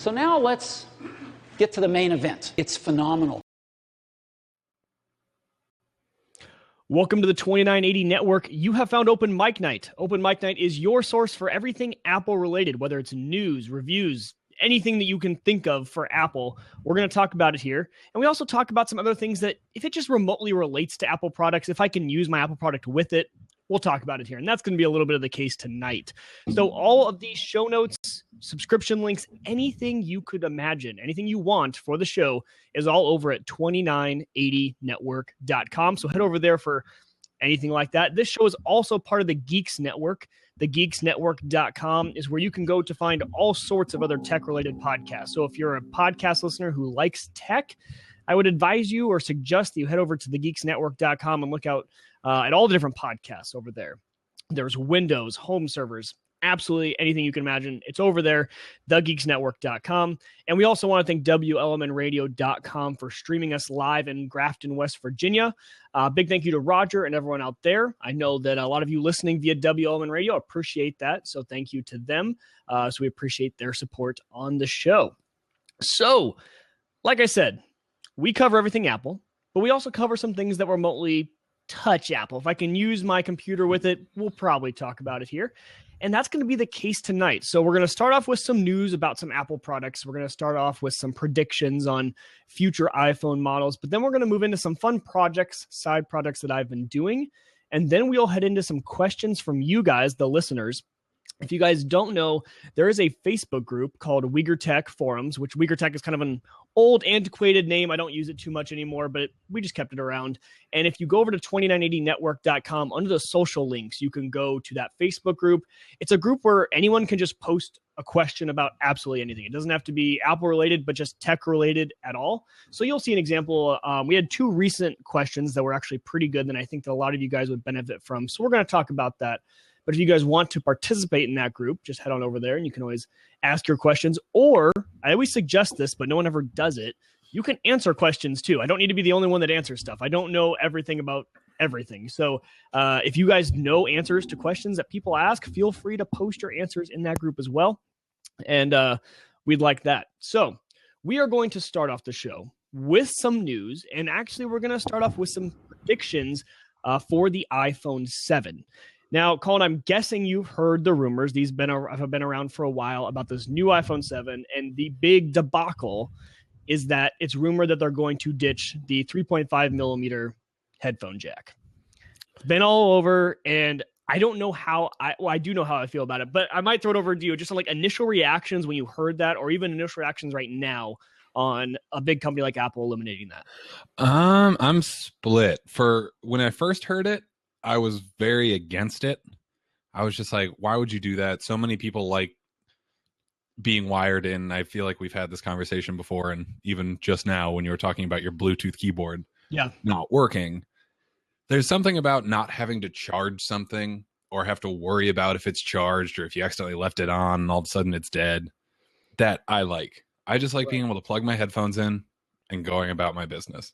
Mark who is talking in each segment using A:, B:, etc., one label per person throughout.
A: So now let's get to the main event. It's phenomenal.
B: Welcome to the 2980 Network. You have found Open Mic Night. Open Mic Night is your source for everything Apple related, whether it's news, reviews, anything that you can think of for Apple. We're going to talk about it here. And we also talk about some other things that if it just remotely relates to Apple products, if I can use my Apple product with it, we'll talk about it here. And that's going to be a little bit of the case tonight. So all of these show notes, subscription links, anything you could imagine, anything you want for the show is all over at 2980network.com. So head over there for anything like that. This show is also part of the Geeks Network. TheGeeksNetwork.com is where you can go to find all sorts of other tech-related podcasts. So if you're a podcast listener who likes tech, I would advise you or suggest that you head over to TheGeeksNetwork.com and look out at all the different podcasts over there. There's Windows, home servers, absolutely anything you can imagine. It's over there, TheGeeksNetwork.com. And we also want to thank WLMNradio.com for streaming us live in Grafton, West Virginia. Big thank you to Roger and everyone out there. I know that a lot of you listening via WLMN Radio appreciate that, so thank you to them. So we appreciate their support on the show. So, like I said, we cover everything Apple, but we also cover some things that remotely touch Apple. If I can use my computer with it, we'll probably talk about it here. And that's going to be the case tonight. So we're going to start off with some news about some Apple products. We're going to start off with some predictions on future iPhone models, but then we're going to move into some fun projects, side projects that I've been doing. And then we'll head into some questions from you guys, the listeners. If you guys don't know, there is a Facebook group called Uyghur Tech Forums, which Uyghur Tech is kind of an old, antiquated name. I don't use it too much anymore, but we just kept it around. And if you go over to 2980network.com, under the social links, you can go to that Facebook group. It's a group where anyone can just post a question about absolutely anything. It doesn't have to be Apple related, but just tech related at all. So you'll see an example. We had two recent questions that were actually pretty good, and I think that a lot of you guys would benefit from. So we're going to talk about that. But if you guys want to participate in that group, just head on over there and you can always ask your questions. Or I always suggest this, but no one ever does it. You can answer questions too. I don't need to be the only one that answers stuff. I don't know everything about everything. So if you guys know answers to questions that people ask, feel free to post your answers in that group as well. And we'd like that. So we are going to start off the show with some news. And actually, we're going to start off with some predictions for the iPhone 7. Now, Colin, I'm guessing you've heard the rumors. These have been around for a while about this new iPhone 7, and the big debacle is that it's rumored that they're going to ditch the 3.5 millimeter headphone jack. It's been all over, and I don't know how I do know how I feel about it, but I might throw it over to you just on like initial reactions when you heard that, or even initial reactions right now on a big company like Apple eliminating that.
C: I'm split. For when I first heard it, I was very against it. I was just like, why would you do that? So many people like being wired in. I feel like we've had this conversation before, and even just now when you were talking about your Bluetooth keyboard not working. There's something about not having to charge something or have to worry about if it's charged or if you accidentally left it on and all of a sudden it's dead that I like. I just like being able to plug my headphones in and going about my business.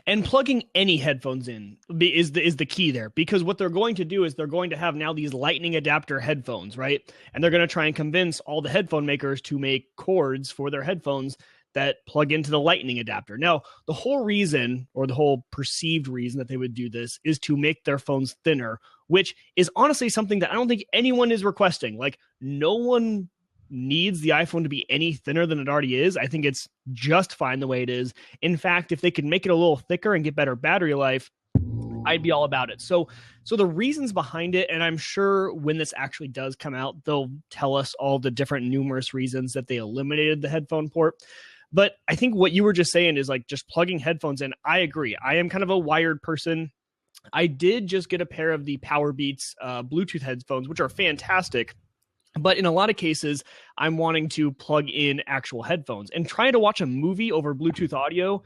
B: And plugging any headphones in is the key there, because what they're going to do is they're going to have now these lightning adapter headphones, right? And they're going to try and convince all the headphone makers to make cords for their headphones that plug into the lightning adapter. Now, the whole reason, or the whole perceived reason that they would do this, is to make their phones thinner, which is honestly something that I don't think anyone is requesting. Like, no one needs the iPhone to be any thinner than it already is. I think it's just fine the way it is. In fact, if they could make it a little thicker and get better battery life, I'd be all about it. So the reasons behind it, and I'm sure when this actually does come out, they'll tell us all the different numerous reasons that they eliminated the headphone port. But I think what you were just saying is like just plugging headphones in. I agree. I am kind of a wired person. I did just get a pair of the Powerbeats Bluetooth headphones, which are fantastic. But in a lot of cases, I'm wanting to plug in actual headphones, and trying to watch a movie over Bluetooth audio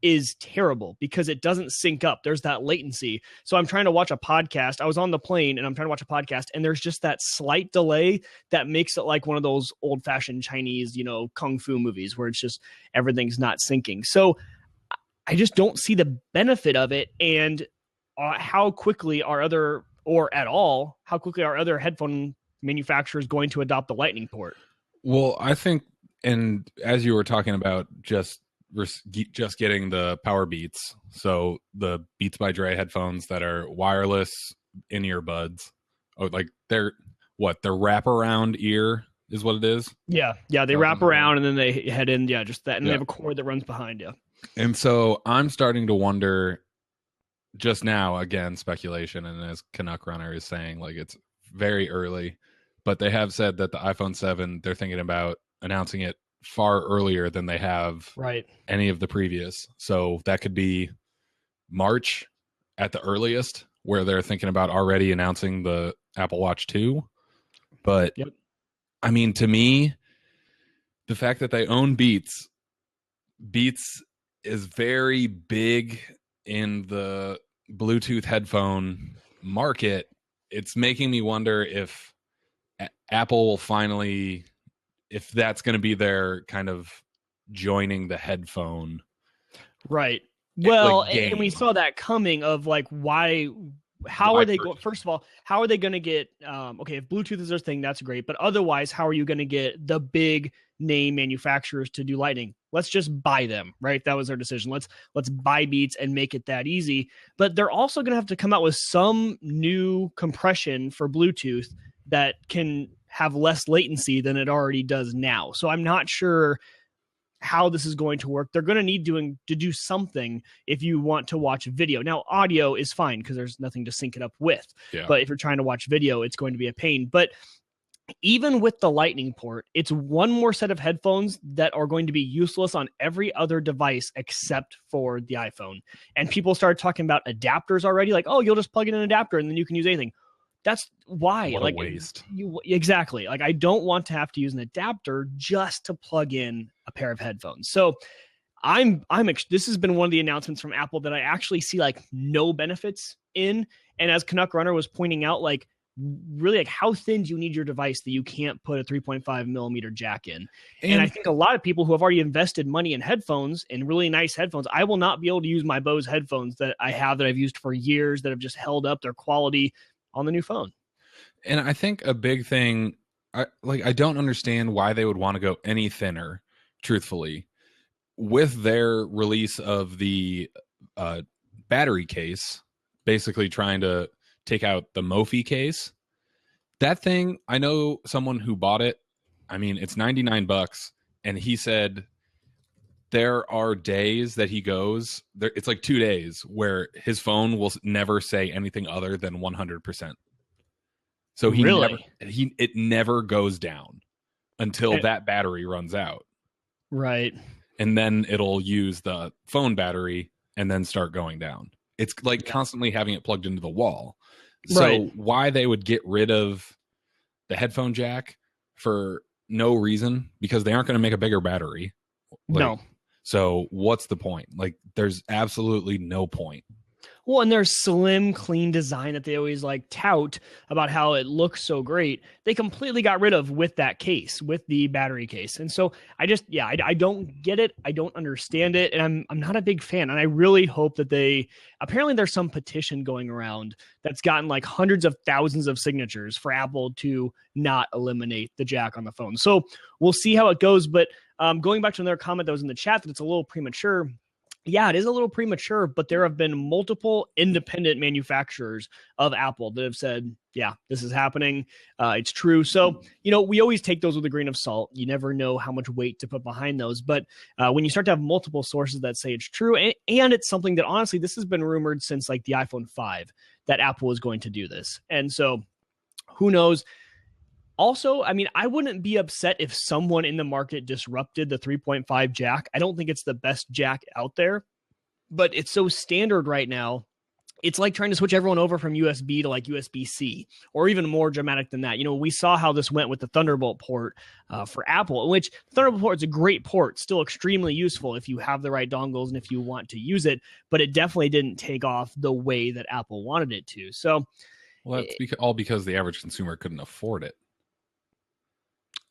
B: is terrible because it doesn't sync up. There's that latency. So I'm trying to watch a podcast. I was on the plane and I'm trying to watch a podcast, and there's just that slight delay that makes it like one of those old fashioned Chinese, kung fu movies where it's just everything's not syncing. So I just don't see the benefit of it. And how quickly are other headphone manufacturers going to adopt the lightning port?
C: Well, I think And as you were talking about just getting the Power Beats, so the Beats by Dre headphones that are wireless in-ear buds, like they're wraparound ear is what it is.
B: Yeah, they wrap around and then they head in. Yeah, just that, and they have a cord that runs behind you.
C: And so I'm starting to wonder, just now, again, speculation, and as Canuck Runner is saying, like it's very early, but they have said that the iPhone 7, they're thinking about announcing it far earlier than they have any of the previous. So that could be March at the earliest, where they're thinking about already announcing the Apple Watch 2. But I mean, to me, the fact that they own Beats is very big in the Bluetooth headphone market. It's making me wonder if Apple will finally, if that's going to be their kind of joining the headphone.
B: Right. Well, and we saw that coming of like, how are they going? First of all, how are they going to get, okay, if Bluetooth is their thing, that's great. But otherwise, how are you going to get the big name manufacturers to do Lightning? Let's just buy them, right? That was their decision. Let's buy Beats and make it that easy. But they're also going to have to come out with some new compression for Bluetooth that can have less latency than it already does now. So I'm not sure how this is going to work. They're going to need to do something if you want to watch video. Now, audio is fine because there's nothing to sync it up with. Yeah. But if you're trying to watch video, it's going to be a pain. But even with the Lightning port, it's one more set of headphones that are going to be useless on every other device except for the iPhone. And people started talking about adapters already, like, oh, you'll just plug in an adapter and then you can use anything. That's why.
C: What a waste.
B: Exactly. Like, I don't want to have to use an adapter just to plug in a pair of headphones. So this has been one of the announcements from Apple that I actually see like no benefits in. And as Canuck Runner was pointing out, like, really, like, how thin do you need your device that you can't put a 3.5 millimeter jack in? And I think a lot of people who have already invested money in headphones, and really nice headphones, I will not be able to use my Bose headphones that I've used for years, that have just held up their quality on the new phone.
C: And I think a big thing, I don't understand why they would want to go any thinner, truthfully. With their release of the battery case, basically trying to take out the Mophie case, that thing, I know someone who bought it. I mean, it's $99, and he said there are days that he goes there. It's like 2 days where his phone will never say anything other than 100%. So it never goes down until that battery runs out.
B: Right.
C: And then it'll use the phone battery and then start going down. It's like constantly having it plugged into the wall. So why they would get rid of the headphone jack for no reason, because they aren't going to make a bigger battery.
B: No.
C: So what's the point? Like, there's absolutely no point.
B: Well, and their slim, clean design that they always like tout about how it looks so great, they completely got rid of with that case, with the battery case. And so I don't get it. I don't understand it. And I'm not a big fan. And I really hope that apparently there's some petition going around that's gotten like hundreds of thousands of signatures for Apple to not eliminate the jack on the phone. So we'll see how it goes. But going back to another comment that was in the chat that it's a little premature. Yeah, it is a little premature, but there have been multiple independent manufacturers of Apple that have said, yeah, this is happening. It's true. So, we always take those with a grain of salt. You never know how much weight to put behind those. But when you start to have multiple sources that say it's true, and it's something that, honestly, this has been rumored since like the iPhone 5 that Apple was going to do this. And so who knows? Also, I mean, I wouldn't be upset if someone in the market disrupted the 3.5 jack. I don't think it's the best jack out there, but it's so standard right now. It's like trying to switch everyone over from USB to like USB-C, or even more dramatic than that. We saw how this went with the Thunderbolt port for Apple, which Thunderbolt port is a great port, still extremely useful if you have the right dongles and if you want to use it, but it definitely didn't take off the way that Apple wanted it to. So,
C: well, that's all because the average consumer couldn't afford it.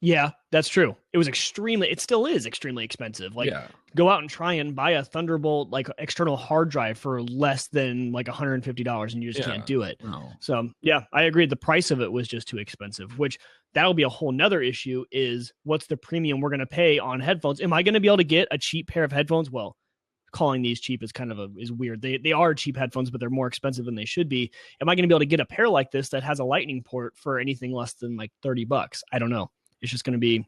B: Yeah, that's true. It still is extremely expensive. Like, go out and try and buy a Thunderbolt, like external hard drive for less than like $150 and you just can't do it.
C: No.
B: So yeah, I agree. The price of it was just too expensive, which that'll be a whole nother issue is what's the premium we're going to pay on headphones? Am I going to be able to get a cheap pair of headphones? Well, calling these cheap is kind of is weird. They are cheap headphones, but they're more expensive than they should be. Am I going to be able to get a pair like this that has a lightning port for anything less than like $30? I don't know. It's just going to be,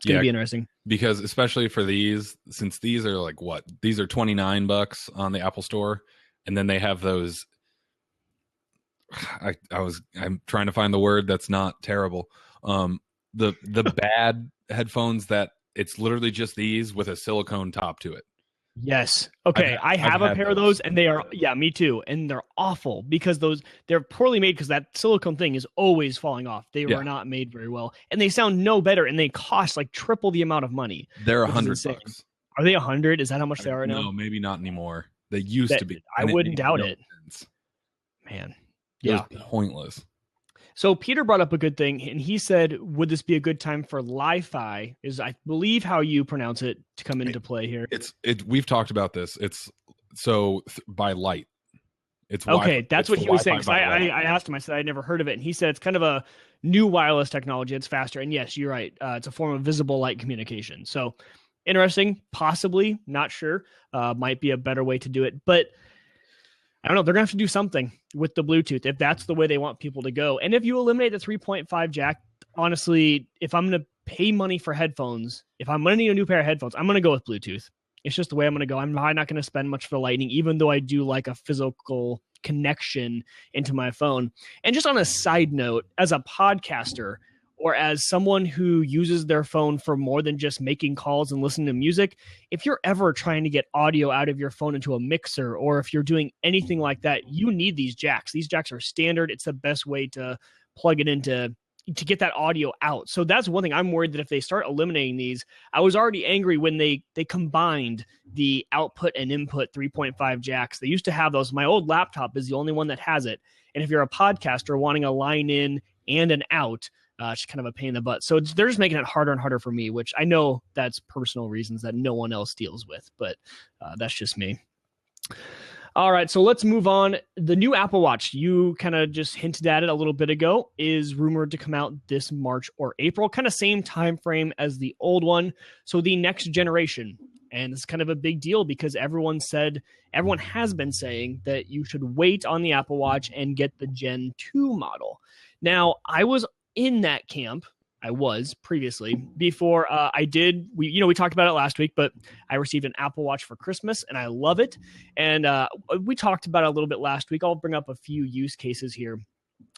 B: be interesting.
C: Because especially for these, since these are like these are $29 on the Apple Store, and then they have those. I'm trying to find the word that's not terrible. The bad headphones that it's literally just these with a silicone top to it.
B: Yes. Okay. I have a pair of those and they are, me too. And they're awful because they're poorly made because that silicone thing is always falling off. They were not made very well and they sound no better and they cost like triple the amount of money.
C: They're $100.
B: Are they 100? Is that how much they are now?
C: No, maybe not anymore. They used to be.
B: I wouldn't doubt it. Man. Yeah.
C: It was pointless.
B: So Peter brought up a good thing, and he said, would this be a good time for Li-Fi, is I believe how you pronounce it, to come into play here?
C: We've talked about this. It's by light. It's
B: okay.
C: Wi-Fi.
B: That's what he was saying. I asked him, I said, I'd never heard of it. And he said, it's kind of a new wireless technology. It's faster. And yes, you're right. It's a form of visible light communication. So interesting, possibly, not sure, might be a better way to do it. But I don't know. They're going to have to do something with the Bluetooth if that's the way they want people to go. And if you eliminate the 3.5 jack, honestly, if I'm going to pay money for headphones, if I'm going to need a new pair of headphones, I'm going to go with Bluetooth. It's just the way I'm going to go. I'm probably not going to spend much for the Lightning, even though I do like a physical connection into my phone. And just on a side note, as a podcaster, or as someone who uses their phone for more than just making calls and listening to music, if you're ever trying to get audio out of your phone into a mixer, or if you're doing anything like that, you need these jacks. These jacks are standard. It's the best way to plug it into to get that audio out. So that's one thing I'm worried that if they start eliminating these, I was already angry when they combined the output and input 3.5 jacks. They used to have those. My old laptop is the only one that has it. And if you're a podcaster wanting a line in and an out, it's kind of a pain in the butt. So they're just making it harder and harder for me, which I know that's personal reasons that no one else deals with, but that's just me. All right, so let's move on. The new Apple Watch, you kind of just hinted at it a little bit ago, is rumored to come out this March or April, kind of same time frame as the old one. So the next generation. And it's kind of a big deal because everyone has been saying that you should wait on the Apple Watch and get the Gen 2 model. Now, I was in that camp. I was previously before we talked about it last week, but I received an Apple Watch for Christmas and I love it. And we talked about it a little bit last week. I'll bring up a few use cases here.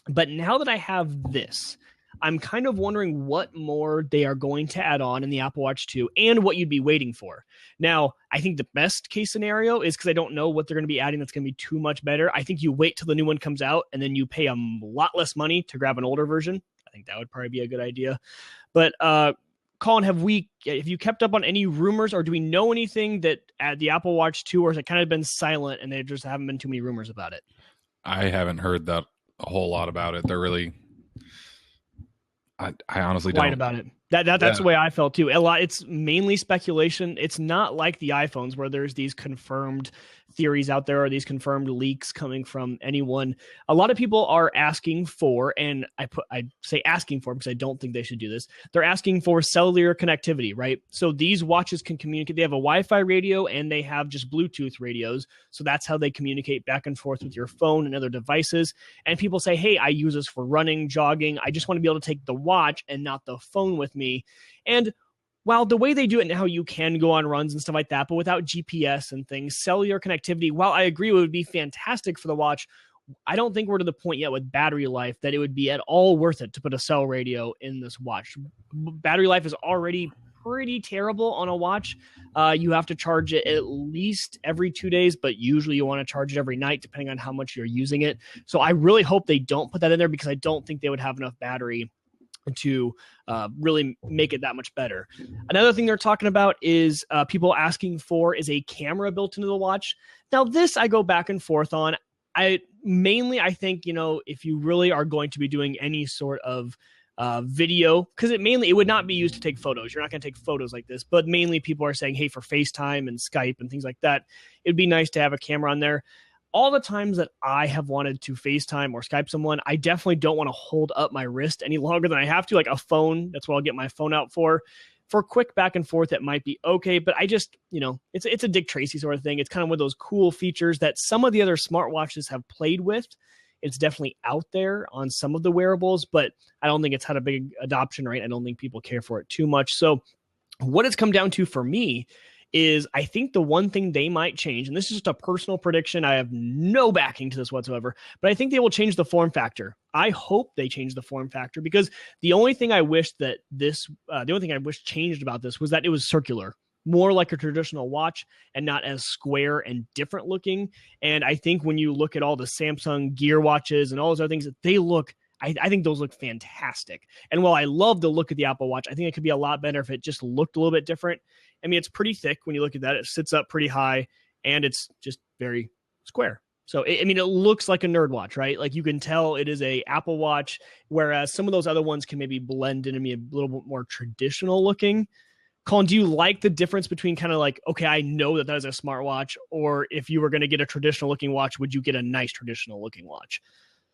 B: But now that I have this, I'm kind of wondering what more they are going to add on in the Apple Watch 2 and what you'd be waiting for. Now, I think the best case scenario is, because I don't know what they're going to be adding that's going to be too much better, I think you wait till the new one comes out and then you pay a lot less money to grab an older version. I think that would probably be a good idea. But Colin, have you kept up on any rumors, or do we know anything that at the Apple Watch 2, or has it kind of been silent and there just haven't been too many rumors about it?
C: I haven't heard that a whole lot about it. They're really, I honestly don't.
B: Right about it. That's the way I felt too. It's mainly speculation. It's not like the iPhones where there's these confirmed theories out there or these confirmed leaks coming from anyone. A lot of people are asking for, and I say asking for because I don't think they should do this. They're asking for cellular connectivity, right? So these watches can communicate. They have a Wi-Fi radio and they have just Bluetooth radios. So that's how they communicate back and forth with your phone and other devices. And people say, hey, I use this for running, jogging. I just want to be able to take the watch and not the phone with me. And while the way they do it now, you can go on runs and stuff like that, but without GPS and things, cellular connectivity, while I agree it would be fantastic for the watch, I don't think we're to the point yet with battery life that it would be at all worth it to put a cell radio in this watch. Battery life is already pretty terrible on a watch. You have to charge it at least every 2 days, but usually you want to charge it every night, depending on how much you're using it. So I really hope they don't put that in there, because I don't think they would have enough battery to really make it that much better. Another thing they're talking about is people asking for is a camera built into the watch. Now, this I go back and forth on. I think, if you really are going to be doing any sort of video, because it would not be used to take photos. You're not going to take photos like this, but mainly people are saying, hey, for FaceTime and Skype and things like that, it'd be nice to have a camera on there. All the times that I have wanted to FaceTime or Skype someone, I definitely don't want to hold up my wrist any longer than I have to. Like a phone, that's what I'll get my phone out for. For quick back and forth, it might be okay, but I just, it's a Dick Tracy sort of thing. It's kind of one of those cool features that some of the other smartwatches have played with. It's definitely out there on some of the wearables, but I don't think it's had a big adoption rate. I don't think people care for it too much. So what it's come down to for me is I think the one thing they might change, and this is just a personal prediction, I have no backing to this whatsoever, but I think they will change the form factor. I hope they change the form factor, because the only thing I wish changed about this was that it was circular, more like a traditional watch and not as square and different looking. And I think when you look at all the Samsung Gear watches and all those other things, they look, I think those look fantastic. And while I love the look of the Apple Watch, I think it could be a lot better if it just looked a little bit different. I mean, it's pretty thick when you look at that. It sits up pretty high, and it's just very square. So, it looks like a nerd watch, right? Like you can tell it is a Apple Watch, whereas some of those other ones can maybe blend in and be a little bit more traditional looking. Colin, do you like the difference between kind of like, okay, I know that is a smartwatch, or if you were going to get a traditional looking watch, would you get a nice traditional looking watch?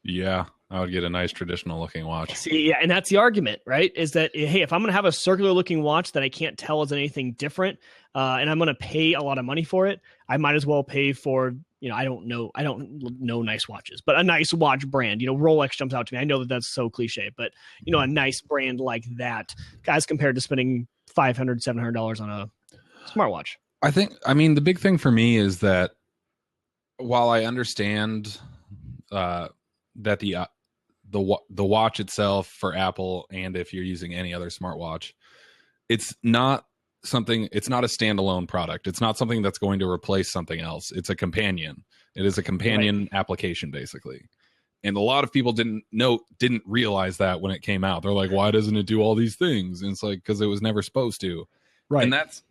C: Yeah, I would get a nice traditional looking watch.
B: See, yeah, and that's the argument, right? Is that, hey, if I'm going to have a circular looking watch that I can't tell is anything different, and I'm going to pay a lot of money for it, I might as well pay for, I don't know nice watches, but a nice watch brand. Rolex jumps out to me. I know that that's so cliche, but a nice brand like that, as compared to spending $500, $700 on a smartwatch.
C: The big thing for me is that while I understand that the watch itself for Apple, and if you're using any other smartwatch, it's not a standalone product. It's not something that's going to replace something else. It's a companion. It is a companion application, basically. And a lot of people didn't realize that when it came out. They're like, why doesn't it do all these things? And it's like, because it was never supposed to. Right. And that's,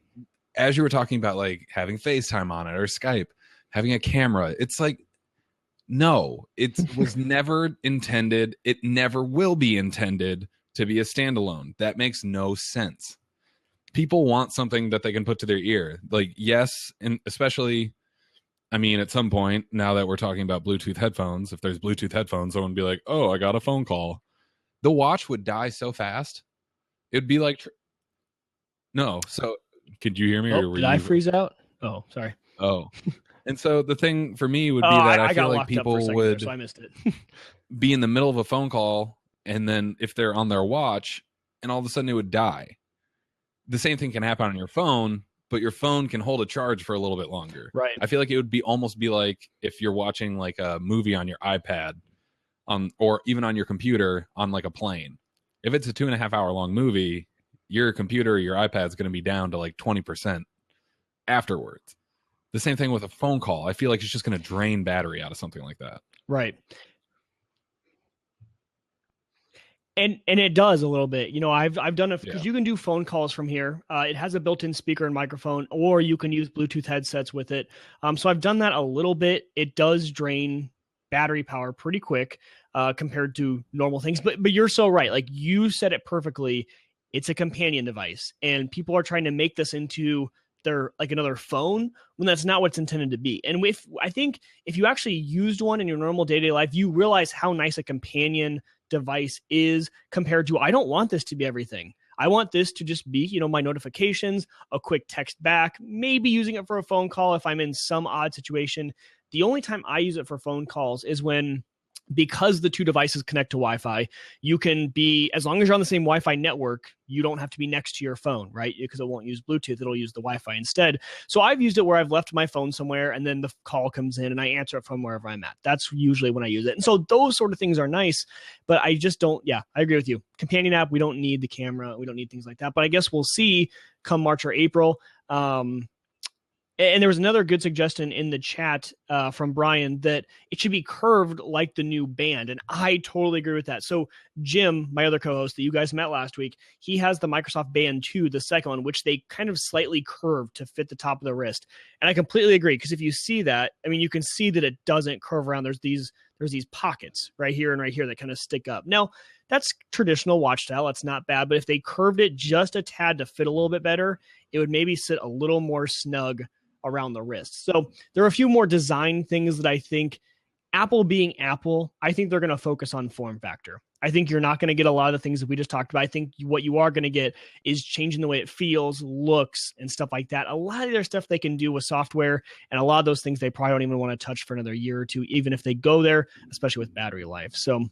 C: as you were talking about, like having FaceTime on it or Skype, having a camera. It's like, no, it was never intended. It never will be intended to be a standalone. That makes no sense. People want something that they can put to their ear. Like, yes, and especially, at some point, now that we're talking about Bluetooth headphones, if there's Bluetooth headphones, someone would be like, oh, I got a phone call. The watch would die so fast. It'd be like, no. So could you hear me?
B: Oh, did I freeze out? Oh, sorry.
C: Oh. And so the thing for me would be that I feel like people would
B: so I missed it.
C: be in the middle of a phone call, and then if they're on their watch, and all of a sudden it would die. The same thing can happen on your phone, but your phone can hold a charge for a little bit longer.
B: Right.
C: I feel like it would almost be like if you're watching like a movie on your iPad, or even on your computer on like a plane. If it's a 2.5 hour long movie, your computer or your iPad is going to be down to like 20% afterwards. The same thing with a phone call. I feel like it's just going to drain battery out of something like that.
B: Right. And it does a little bit. I've done it because you can do phone calls from here. It has a built-in speaker and microphone, or you can use Bluetooth headsets with it. So I've done that a little bit. It does drain battery power pretty quick compared to normal things. But you're so right. Like you said it perfectly. It's a companion device, and people are trying to make this into their like another phone when that's not what it's intended to be. And I think if you actually used one in your normal day-to-day life, you realize how nice a companion device is compared to, I don't want this to be everything. I want this to just be, my notifications, a quick text back, maybe using it for a phone call if I'm in some odd situation. The only time I use it for phone calls is when, because the two devices connect to Wi-Fi, you can be, as long as you're on the same Wi-Fi network, you don't have to be next to your phone, right? Because it won't use Bluetooth, it'll use the Wi-Fi instead. So I've used it where I've left my phone somewhere and then the call comes in and I answer it from wherever I'm at. That's usually when I use it. And so those sort of things are nice, but I just don't, I agree with you. Companion app, we don't need the camera, we don't need things like that. But I guess we'll see come March or April. And there was another good suggestion in the chat from Brian that it should be curved like the new Band. And I totally agree with that. So Jim, my other co-host that you guys met last week, he has the Microsoft Band 2, the second one, which they kind of slightly curved to fit the top of the wrist. And I completely agree, because if you see that, you can see that it doesn't curve around. There's these pockets right here and right here that kind of stick up. Now, That's traditional watch style. That's not bad. But if they curved it just a tad to fit a little bit better, it would maybe sit a little more snug around the wrist. So there are a few more design things that I think, Apple being Apple, I think they're going to focus on form factor. I think you're not going to get a lot of the things that we just talked about. I think what you are going to get is changing the way it feels, looks, and stuff like that. A lot of their stuff they can do with software, and a lot of those things they probably don't even want to touch for another year or two, even if they go there, especially with battery life. So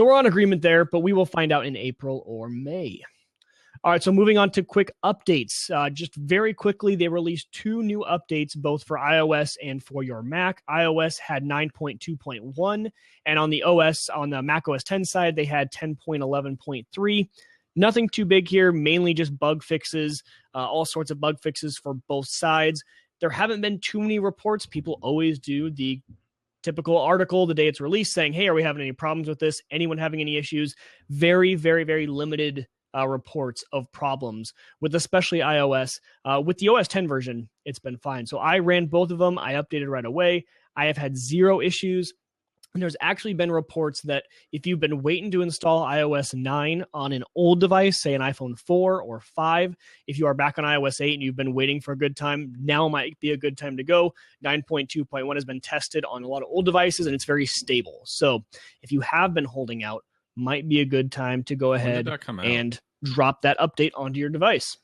B: we're on agreement there, but we will find out in April or May. All right, so moving on to quick updates. Just very quickly, they released 2 new updates, both for iOS and for your Mac. iOS had 9.2.1, and on the Mac OS 10 side, they had 10.11.3. Nothing too big here, mainly just bug fixes, all sorts of bug fixes for both sides. There haven't been too many reports. People always do the typical article the day it's released saying, hey, are we having any problems with this? Anyone having any issues? Very, very, very limited reports of problems with especially iOS. With the OS 10 version, it's been fine. So I ran both of them. I updated right away. I have had 0 issues. And there's actually been reports that if you've been waiting to install iOS 9 on an old device, say an iPhone 4 or 5, if you are back on iOS 8 and you've been waiting for a good time, now might be a good time to go. 9.2.1 has been tested on a lot of old devices, and it's very stable. So if you have been holding out, might be a good time to go ahead and drop that update onto your device.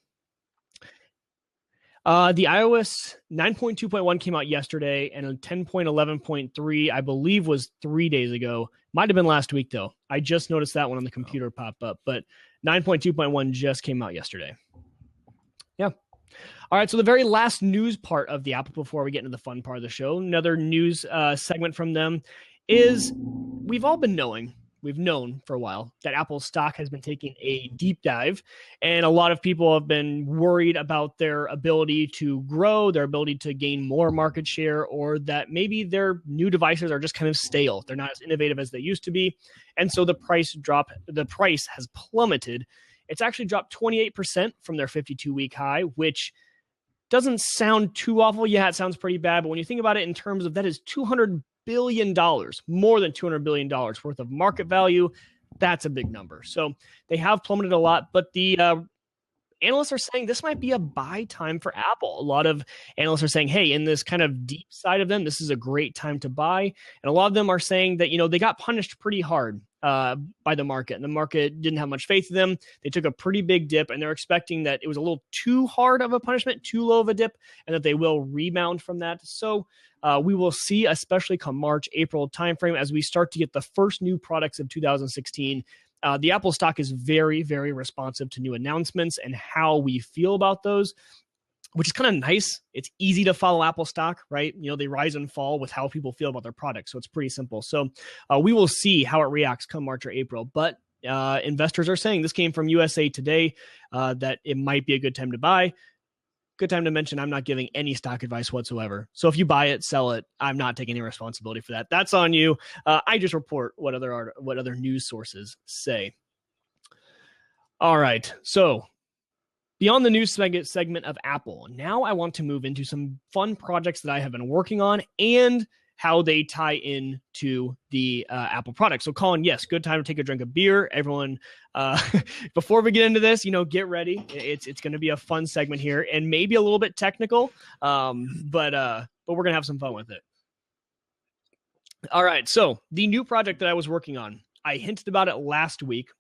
B: The iOS 9.2.1 came out yesterday, and 10.11.3, I believe, was 3 days ago. Might have been last week, though. I just noticed that one on the computer pop up, but 9.2.1 just came out yesterday. Yeah. All right, so the very last news part of the Apple before we get into the fun part of the show, another news segment from them is we've known for a while that Apple stock has been taking a deep dive, and a lot of people have been worried about their ability to grow, their ability to gain more market share, or that maybe their new devices are just kind of stale. They're not as innovative as they used to be. And so the price has plummeted. It's actually dropped 28% from their 52-week high, which doesn't sound too awful. Yeah, it sounds pretty bad. But when you think about it in terms of that is $200 billion, more than $200 billion worth of market value. That's a big number. So they have plummeted a lot, but the analysts are saying this might be a buy time for Apple. A lot of analysts are saying, hey, in this kind of deep side of them, this is a great time to buy. And a lot of them are saying that, they got punished pretty hard by the market, and the market didn't have much faith in them. They took a pretty big dip, and they're expecting that it was a little too hard of a punishment, too low of a dip, and that they will rebound from that. So we will see, especially come March, April timeframe, as we start to get the first new products of 2016. The Apple stock is very, very responsive to new announcements and how we feel about those, which is kind of nice. It's easy to follow Apple stock, right? They rise and fall with how people feel about their products. So it's pretty simple. So we will see how it reacts come March or April. But investors are saying, this came from USA Today, that it might be a good time to buy. Good time to mention I'm not giving any stock advice whatsoever. So if you buy it, sell it, I'm not taking any responsibility for that. That's on you. I just report what other news sources say. All right. So beyond the news segment of Apple, now I want to move into some fun projects that I have been working on and how they tie in to the Apple product. So Colin, yes, good time to take a drink of beer. Everyone, before we get into this, get ready. It's going to be a fun segment here and maybe a little bit technical, but we're going to have some fun with it. All right. So the new project that I was working on, I hinted about it last week.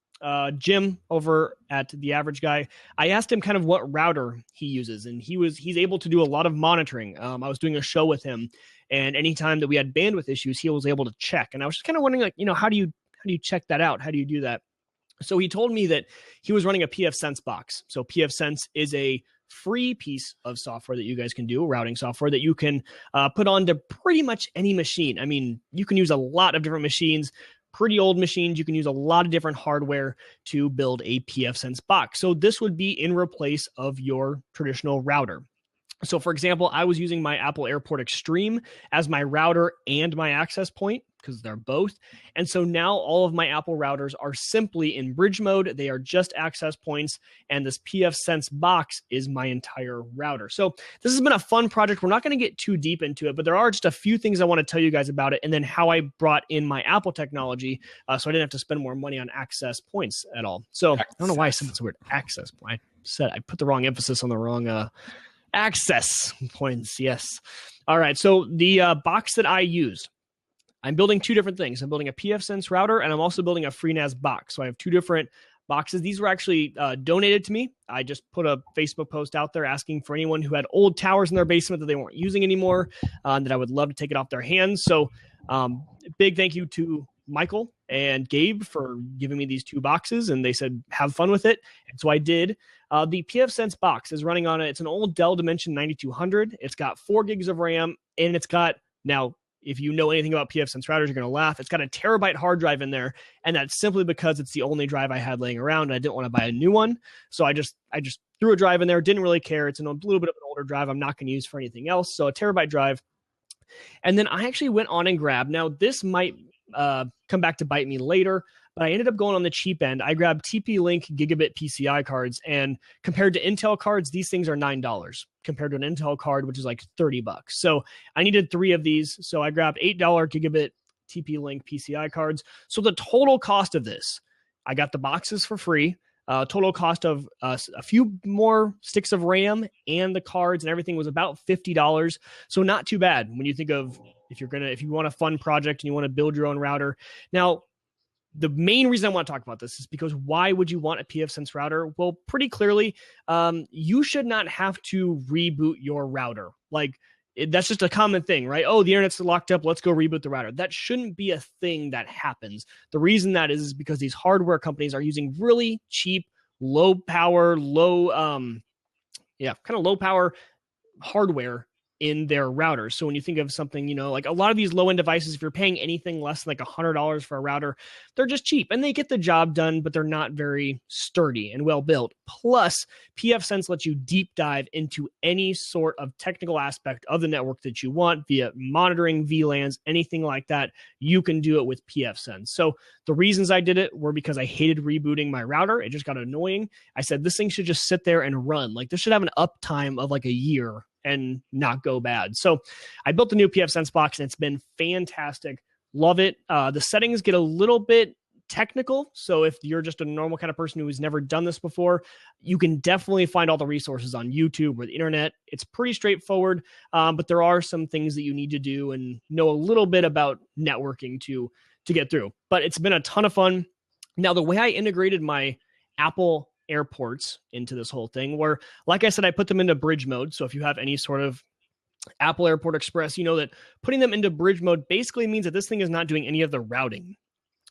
B: Jim over at The Average Guy, I asked him kind of what router he uses, and he's able to do a lot of monitoring. I was doing a show with him, and anytime that we had bandwidth issues, he was able to check. And I was just kind of wondering, how do you check that out? How do you do that? So he told me that he was running a pfSense box. So pfSense is a free piece of software that you guys can do, routing software that you can put onto pretty much any machine. I mean, you can use a lot of different machines, pretty old machines. You can use a lot of different hardware to build a pfSense box. So this would be in replace of your traditional router. So for example, I was using my Apple Airport Extreme as my router and my access point because they're both. And so now all of my Apple routers are simply in bridge mode. They are just access points, and this pfSense box is my entire router. So this has been a fun project. We're not going to get too deep into it, but there are just a few things I want to tell you guys about it, and then how I brought in my Apple technology so I didn't have to spend more money on access points at all. So I don't know why I said it's a word, access point. I put the wrong emphasis on the wrong access points. Yes. All right. So the box that I used, I'm building two different things. I'm building a pfSense router, and I'm also building a FreeNAS box. So I have two different boxes. These were actually donated to me. I just put a Facebook post out there asking for anyone who had old towers in their basement that they weren't using anymore, that I would love to take it off their hands. So big thank you to Michael and Gabe for giving me these two boxes, and they said, have fun with it. And so I did. The pfSense box is running on it's an old Dell Dimension 9200. It's got 4 gigs of RAM, and it's got, now, if you know anything about pfSense routers, you're going to laugh. It's got a terabyte hard drive in there, and that's simply because it's the only drive I had laying around, and I didn't want to buy a new one. So I just threw a drive in there, didn't really care. It's a little bit of an older drive I'm not going to use for anything else. So a terabyte drive. And then I actually went on and grabbed, now this might come back to bite me later, but I ended up going on the cheap end. I grabbed TP-Link gigabit PCI cards, and compared to Intel cards, these things are $9 compared to an Intel card, which is like $30. So I needed 3 of these. So I grabbed $8 gigabit TP-Link PCI cards. So the total cost of this, I got the boxes for free. Total cost of a few more sticks of RAM and the cards and everything was about $50. So not too bad when you think of if you want a fun project and you want to build your own router. Now, the main reason I want to talk about this is because why would you want a pfSense router? Well, pretty clearly, you should not have to reboot your router. That's just a common thing, right? Oh, the internet's locked up. Let's go reboot the router. That shouldn't be a thing that happens. The reason that is because these hardware companies are using really cheap, low power hardware in their routers. So when you think of something, like a lot of these low-end devices, if you're paying anything less than like $100 for a router, they're just cheap and they get the job done, but they're not very sturdy and well built. Plus, pfSense lets you deep dive into any sort of technical aspect of the network that you want via monitoring, VLANs, anything like that. You can do it with pfSense. So the reasons I did it were because I hated rebooting my router. It just got annoying. I said, this thing should just sit there and run. Like this should have an uptime of like a year and not go bad. So I built the new pfSense box and it's been fantastic. Love it. The settings get a little bit technical. So if you're just a normal kind of person who has never done this before, you can definitely find all the resources on YouTube or the internet. It's pretty straightforward, but there are some things that you need to do and know a little bit about networking to get through. But it's been a ton of fun. Now, the way I integrated my Apple airports into this whole thing, where, like I said, I put them into bridge mode. So if you have any sort of Apple Airport Express, you know that putting them into bridge mode basically means that this thing is not doing any of the routing.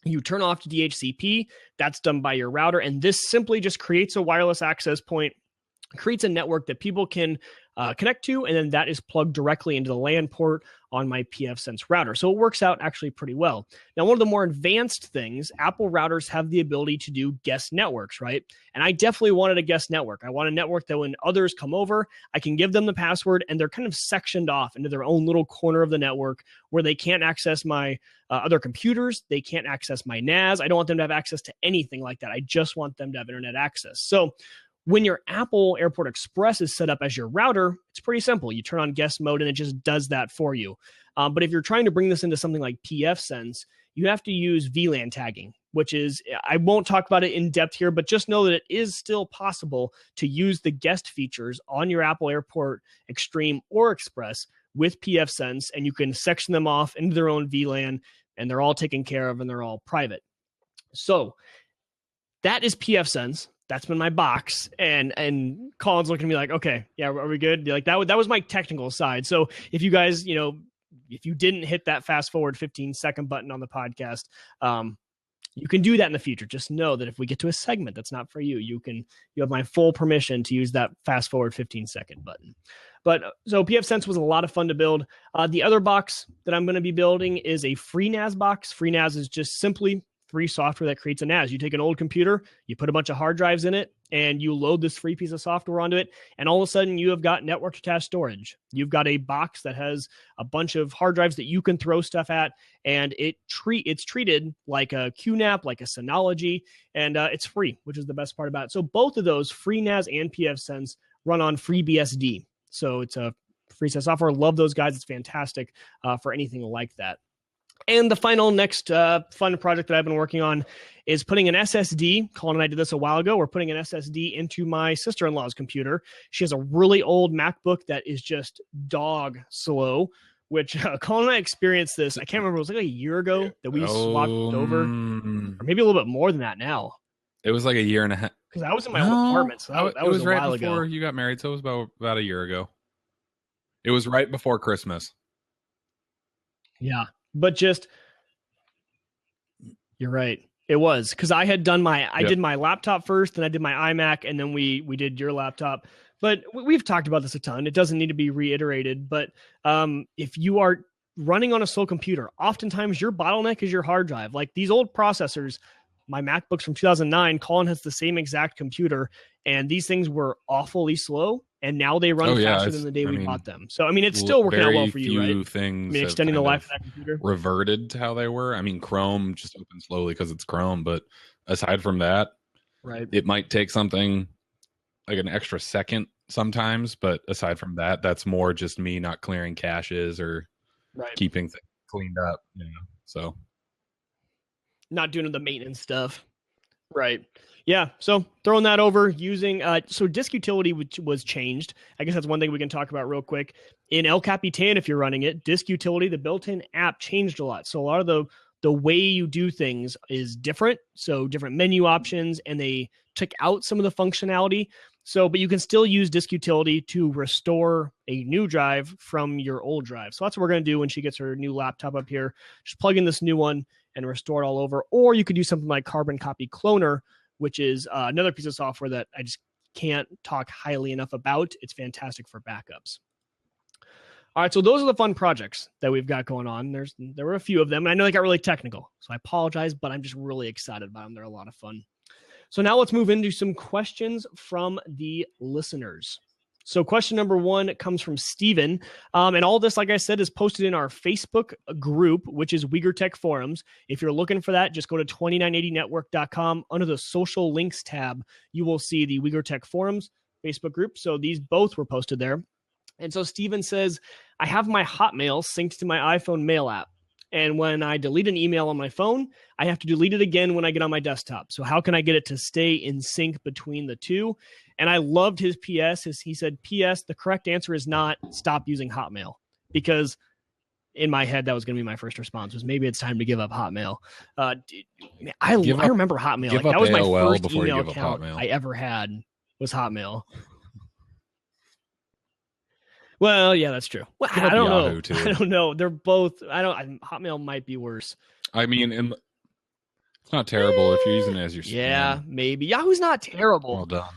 B: You turn off DHCP, that's done by your router, and this simply just creates a wireless access point, creates a network that people can connect to, and then that is plugged directly into the LAN port on my pfSense router. So it works out actually pretty well. Now, one of the more advanced things, Apple routers have the ability to do guest networks, right? And I definitely wanted a guest network. I want a network that when others come over, I can give them the password and they're kind of sectioned off into their own little corner of the network where they can't access my other computers. They can't access my NAS. I don't want them to have access to anything like that. I just want them to have internet access. So when your Apple Airport Express is set up as your router, it's pretty simple. You turn on guest mode and it just does that for you. But if you're trying to bring this into something like pfSense, you have to use VLAN tagging, which is, I won't talk about it in depth here, but just know that it is still possible to use the guest features on your Apple Airport Extreme or Express with pfSense, and you can section them off into their own VLAN, and they're all taken care of and they're all private. So that is pfSense. That's been my box, and Colin's looking at me like, okay, yeah, are we good? Like that was my technical side. So if you guys, if you didn't hit that fast forward 15-second button on the podcast, you can do that in the future. Just know that if we get to a segment that's not for you, you have my full permission to use that fast forward 15-second button. But so pfSense was a lot of fun to build. The other box that I'm going to be building is a FreeNAS box. FreeNAS is just simply free software that creates a NAS. You take an old computer, you put a bunch of hard drives in it, and you load this free piece of software onto it, and all of a sudden you have got network attached storage. You've got a box that has a bunch of hard drives that you can throw stuff at, and it's treated like a QNAP, like a Synology, and it's free, which is the best part about it. So both of those, FreeNAS and pfSense, run on FreeBSD. So it's a free set of software. Love those guys. It's fantastic for anything like that. And the final next fun project that I've been working on is putting an SSD. Colin and I did this a while ago. We're putting an SSD into my sister-in-law's computer. She has a really old MacBook that is just dog slow, which Colin and I experienced this. I can't remember. It was like a year ago that we swapped over, or maybe a little bit more than that now.
C: It was like a year and a half.
B: Because I was in my own apartment. So that was a
C: right
B: while
C: before
B: ago.
C: you got married. So it was about a year ago. It was right before Christmas.
B: Yeah. But just, you're right. It was because I had done I did my laptop first, then I did my iMac, and then we did your laptop. But we've talked about this a ton. It doesn't need to be reiterated. But if you are running on a slow computer, oftentimes your bottleneck is your hard drive. Like these old processors, my MacBooks from 2009, Colin has the same exact computer, and these things were awfully slow. And now they run faster than the day we bought them. So, I mean, it's still working out well for you, right?
C: Things
B: extending the life of that computer.
C: Reverted to how they were. I mean, Chrome just opens slowly because it's Chrome. But aside from that,
B: right,
C: it might take something like an extra second sometimes. But aside from that, that's more just me not clearing caches or keeping things cleaned up. So
B: not doing the maintenance stuff. Right. Yeah. So throwing that over using, so disk utility, which was changed. I guess that's one thing we can talk about real quick. In El Capitan, if you're running it, disk utility, the built-in app changed a lot. So a lot of the way you do things is different. So different menu options, and they took out some of the functionality. So, but you can still use disk utility to restore a new drive from your old drive. So that's what we're going to do when she gets her new laptop up here. Just plug in this new one and restore it all over. Or you could do something like Carbon Copy Cloner, which is another piece of software that I just can't talk highly enough about. It's fantastic for backups. All right, so those are the fun projects that we've got going on. There were a few of them, and I know they got really technical, so I apologize, but I'm just really excited about them. They're a lot of fun. So now let's move into some questions from the listeners. So question number 1 comes from Steven. And all this, like I said, is posted in our Facebook group, which is Uyghur Tech Forums. If you're looking for that, just go to 2980network.com. Under the social links tab, you will see the Uyghur Tech Forums Facebook group. So these both were posted there. And so Steven says, I have my Hotmail synced to my iPhone mail app. And when I delete an email on my phone, I have to delete it again when I get on my desktop. So how can I get it to stay in sync between the two? And I loved his PS. He said, PS, the correct answer is not stop using Hotmail. Because in my head, that was going to be my first response, was maybe it's time to give up Hotmail. I remember Hotmail. Like, that was my first email account I ever had, was Hotmail. Well, yeah, that's true. Well, I don't know. Too. I don't know. They're both. Hotmail might be worse.
C: I mean, it's not terrible if you're using it as your spam.
B: Yeah, maybe. Yahoo's not terrible.
C: Well done.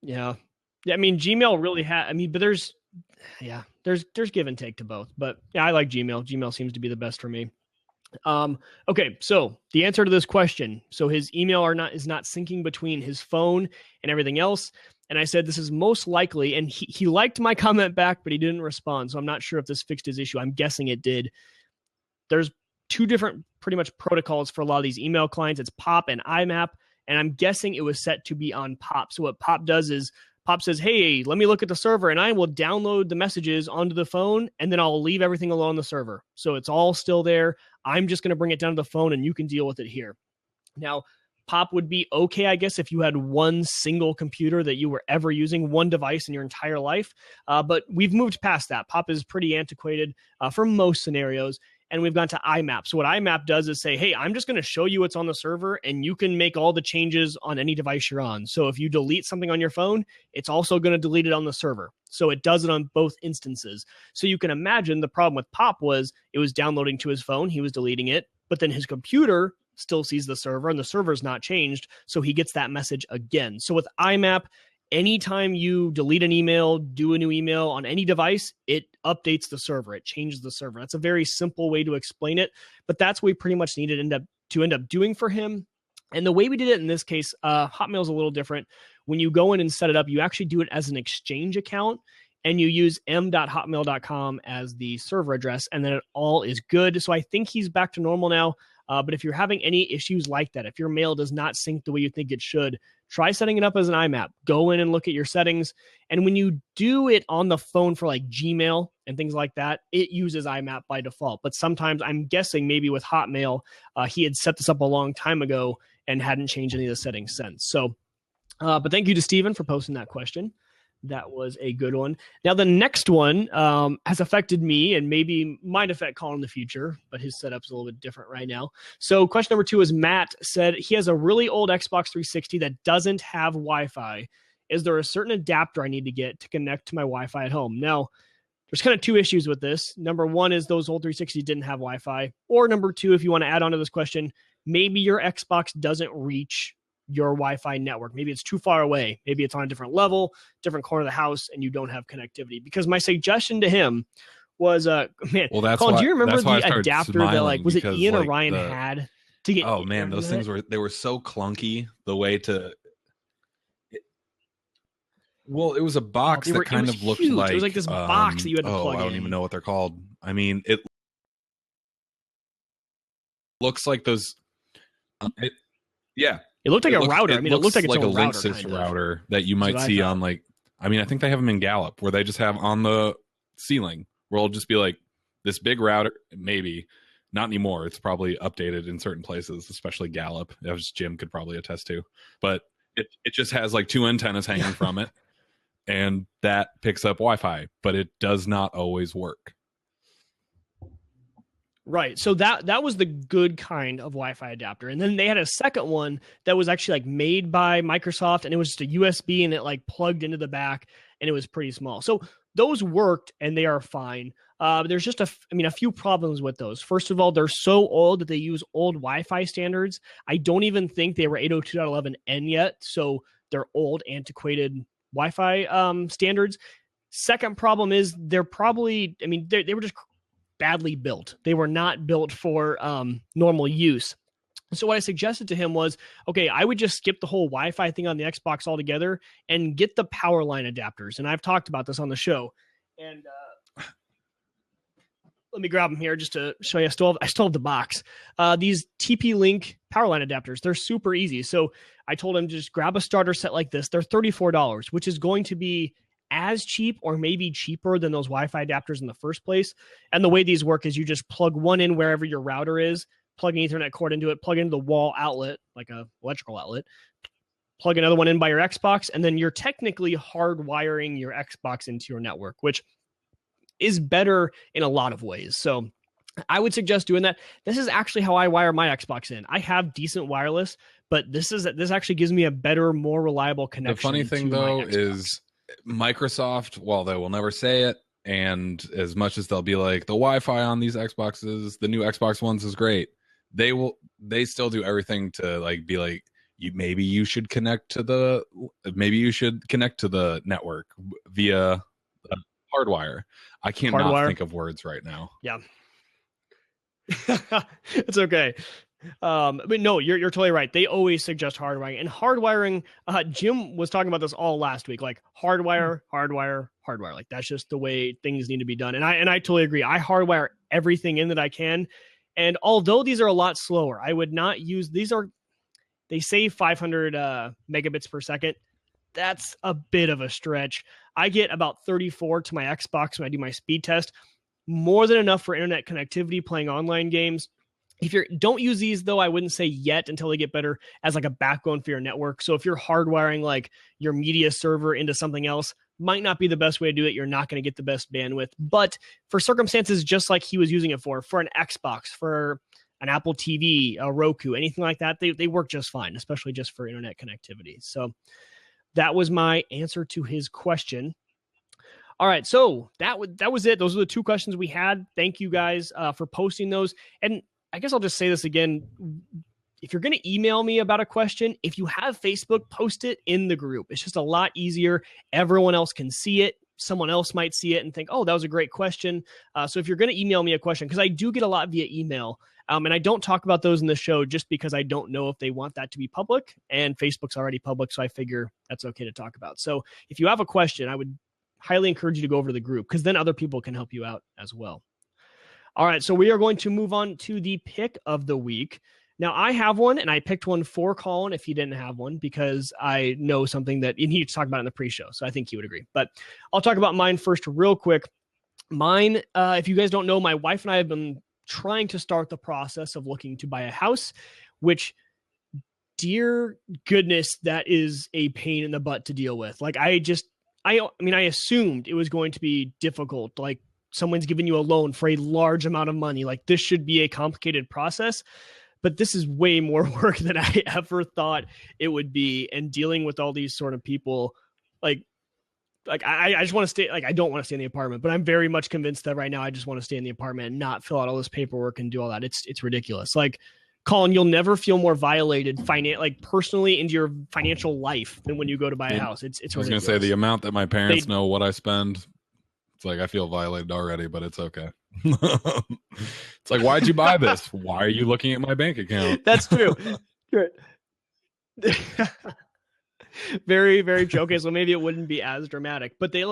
B: Yeah. I mean, Gmail really had. I mean, but there's give and take to both. But yeah, I like Gmail. Gmail seems to be the best for me. Okay, so the answer to this question. So his email is not syncing between his phone and everything else. And I said, this is most likely, and he liked my comment back, but he didn't respond. So I'm not sure if this fixed his issue. I'm guessing it did. There's two different pretty much protocols for a lot of these email clients. It's POP and IMAP. And I'm guessing it was set to be on POP. So what POP does is POP says, hey, let me look at the server, and I will download the messages onto the phone, and then I'll leave everything alone on the server. So it's all still there. I'm just going to bring it down to the phone, and you can deal with it here. Now, POP would be okay, I guess, if you had one single computer that you were ever using, one device in your entire life. But we've moved past that. POP is pretty antiquated for most scenarios, and we've gone to IMAP. So what IMAP does is say, hey, I'm just going to show you what's on the server, and you can make all the changes on any device you're on. So if you delete something on your phone, it's also going to delete it on the server. So it does it on both instances. So you can imagine the problem with POP was it was downloading to his phone, he was deleting it, but then his computer still sees the server, and the server's not changed, so he gets that message again. So with IMAP, anytime you delete an email, do a new email on any device, it updates the server. It changes the server. That's a very simple way to explain it, but that's what we pretty much needed to end up doing for him. And the way we did it in this case, Hotmail's a little different. When you go in and set it up, you actually do it as an Exchange account, and you use m.hotmail.com as the server address, and then it all is good. So I think he's back to normal now. But if you're having any issues like that, if your mail does not sync the way you think it should, try setting it up as an IMAP. Go in and look at your settings. And when you do it on the phone for like Gmail and things like that, it uses IMAP by default. But sometimes I'm guessing maybe with Hotmail, he had set this up a long time ago and hadn't changed any of the settings since. So, but thank you to Steven for posting that question. That was a good one. Now, the next one has affected me and maybe might affect Colin in the future, but his setup's a little bit different right now. So question number 2 is Matt said he has a really old Xbox 360 that doesn't have Wi-Fi. Is there a certain adapter I need to get to connect to my Wi-Fi at home? Now, there's kind of 2 issues with this. Number 1 is those old 360s didn't have Wi-Fi. Or number 2, if you want to add on to this question, maybe your Xbox doesn't reach your Wi-Fi network. Maybe it's too far away. Maybe it's on a different level, different corner of the house, and you don't have connectivity. Because my suggestion to him was, man,
C: Well, that's
B: Colin,
C: why,
B: do you remember
C: that's why I
B: the
C: started
B: adapter that, like, was it
C: because,
B: Ian or
C: like,
B: Ryan had to get?
C: Oh man, those things
B: internet?
C: were so clunky. The way to well, it was a box
B: They
C: that
B: were- it
C: kind
B: was
C: of looked
B: huge.
C: like
B: It was like this box that you had to plug
C: I don't
B: in.
C: even know what they're called. I mean, it looks like those. Yeah,
B: It looked like a router. I mean, it
C: looks
B: looked like its
C: a
B: own router,
C: Linksys
B: kind of.
C: router that you might
B: what I
C: see
B: thought.
C: on like. I mean, I think they have them in Gallup where they just have on the ceiling where it'll just be like this big router. Maybe not anymore. It's probably updated in certain places, especially Gallup, as Jim could probably attest to. But it just has like 2 antennas hanging from it, and that picks up Wi-Fi, but it does not always work.
B: Right. So that was the good kind of Wi-Fi adapter. And then they had a second one that was actually like made by Microsoft, and it was just a USB and it like plugged into the back, and it was pretty small. So those worked and they are fine. There's just a few problems with those. First of all, they're so old that they use old Wi-Fi standards. I don't even think they were 802.11n yet. So they're old, antiquated Wi-Fi standards. Second problem is they're probably, they were just badly built. They were not built for normal use. So what I suggested to him was, okay, I would just skip the whole Wi-Fi thing on the Xbox altogether and get the power line adapters. And I've talked about this on the show. And let me grab them here just to show you. I still have the box. These TP-Link power line adapters, they're super easy. So I told him just grab a starter set like this. They're $34, which is going to be as cheap or maybe cheaper than those Wi-Fi adapters in the first place. And the way these work is you just plug one in wherever your router is, plug an Ethernet cord into it, plug into the wall outlet, like a electrical outlet, plug another one in by your Xbox, and then you're technically hardwiring your Xbox into your network, which is better in a lot of ways. So I would suggest doing that. This is actually how I wire my Xbox in. I have decent wireless, but this actually gives me a better, more reliable connection.
C: The funny thing, though, is Microsoft, well, they will never say it, and as much as they'll be like, the Wi-Fi on these Xboxes, the new Xbox Ones is great, they still do everything to like be like, maybe you should connect to the network via hardwire. I cannot think of words right now.
B: Yeah. It's okay. But no, you're totally right. They always suggest hardwiring, and hardwiring. Jim was talking about this all last week. Like hardwire. Like that's just the way things need to be done. And I totally agree. I hardwire everything in that I can. And although these are a lot slower, I would not use these. They say 500 megabits per second. That's a bit of a stretch. I get about 34 to my Xbox when I do my speed test. More than enough for internet connectivity, playing online games. If you don't use these, though, I wouldn't say yet until they get better as like a backbone for your network. So if you're hardwiring like your media server into something else, might not be the best way to do it. You're not going to get the best bandwidth. But for circumstances just like he was using it for an Xbox, for an Apple TV, a Roku, anything like that, they work just fine, especially just for internet connectivity. So that was my answer to his question. All right, so that was it. Those are the 2 questions we had. Thank you guys for posting those. And I guess I'll just say this again. If you're going to email me about a question, if you have Facebook, post it in the group. It's just a lot easier. Everyone else can see it. someone else might see it and think, oh, that was a great question. So if you're going to email me a question, because I do get a lot via email, and I don't talk about those in the show just because I don't know if they want that to be public, and Facebook's already public, so I figure that's okay to talk about. So if you have a question, I would highly encourage you to go over to the group, because then other people can help you out as well. All right, so we are going to move on to the pick of the week. Now, I have one, and I picked one for Colin if he didn't have one, because I know something that he needs to talk about in the pre-show, so I think he would agree. But I'll talk about mine first real quick. Mine, if you guys don't know, my wife and I have been trying to start the process of looking to buy a house, which, dear goodness, that is a pain in the butt to deal with. Like, I assumed it was going to be difficult. Like, someone's giving you a loan for a large amount of money. Like, this should be a complicated process. But this is way more work than I ever thought it would be. And dealing with all these sort of people, I just want to stay, I don't want to stay in the apartment, but I'm very much convinced that right now I just want to stay in the apartment and not fill out all this paperwork and do all that. It's ridiculous. Like, Colin, you'll never feel more violated personally into your financial life than when you go to buy a house. It's
C: I was going to say, the amount that my parents know what I spend, it's like I feel violated already, but it's okay. It's like, why'd you buy this? Why are you looking at my bank account?
B: That's true. Very, very true. Okay, so maybe it wouldn't be as dramatic, but they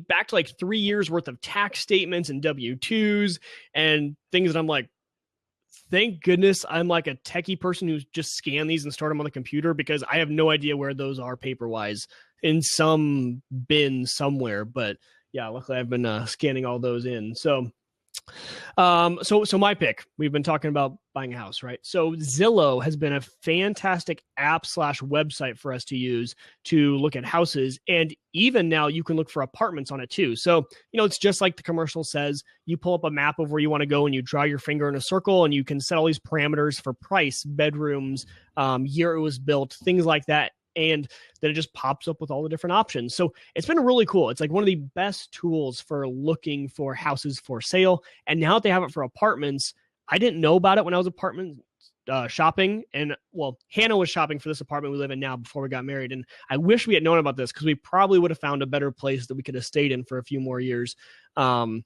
B: back to 3 years worth of tax statements and W-2s and things that I'm like, thank goodness I'm like a techie person who's just scan these and start them on the computer, because I have no idea where those are paper-wise in some bin somewhere. But yeah, luckily I've been scanning all those in. So my pick, we've been talking about buying a house, right? So Zillow has been a fantastic app/website for us to use to look at houses. And even now you can look for apartments on it too. So, it's just like the commercial says, you pull up a map of where you want to go and you draw your finger in a circle and you can set all these parameters for price, bedrooms, year it was built, things like that. And then it just pops up with all the different options. So it's been really cool. It's like one of the best tools for looking for houses for sale. And now that they have it for apartments, I didn't know about it when I was apartment shopping. And Hannah was shopping for this apartment we live in now before we got married. And I wish we had known about this, because we probably would have found a better place that we could have stayed in for a few more years than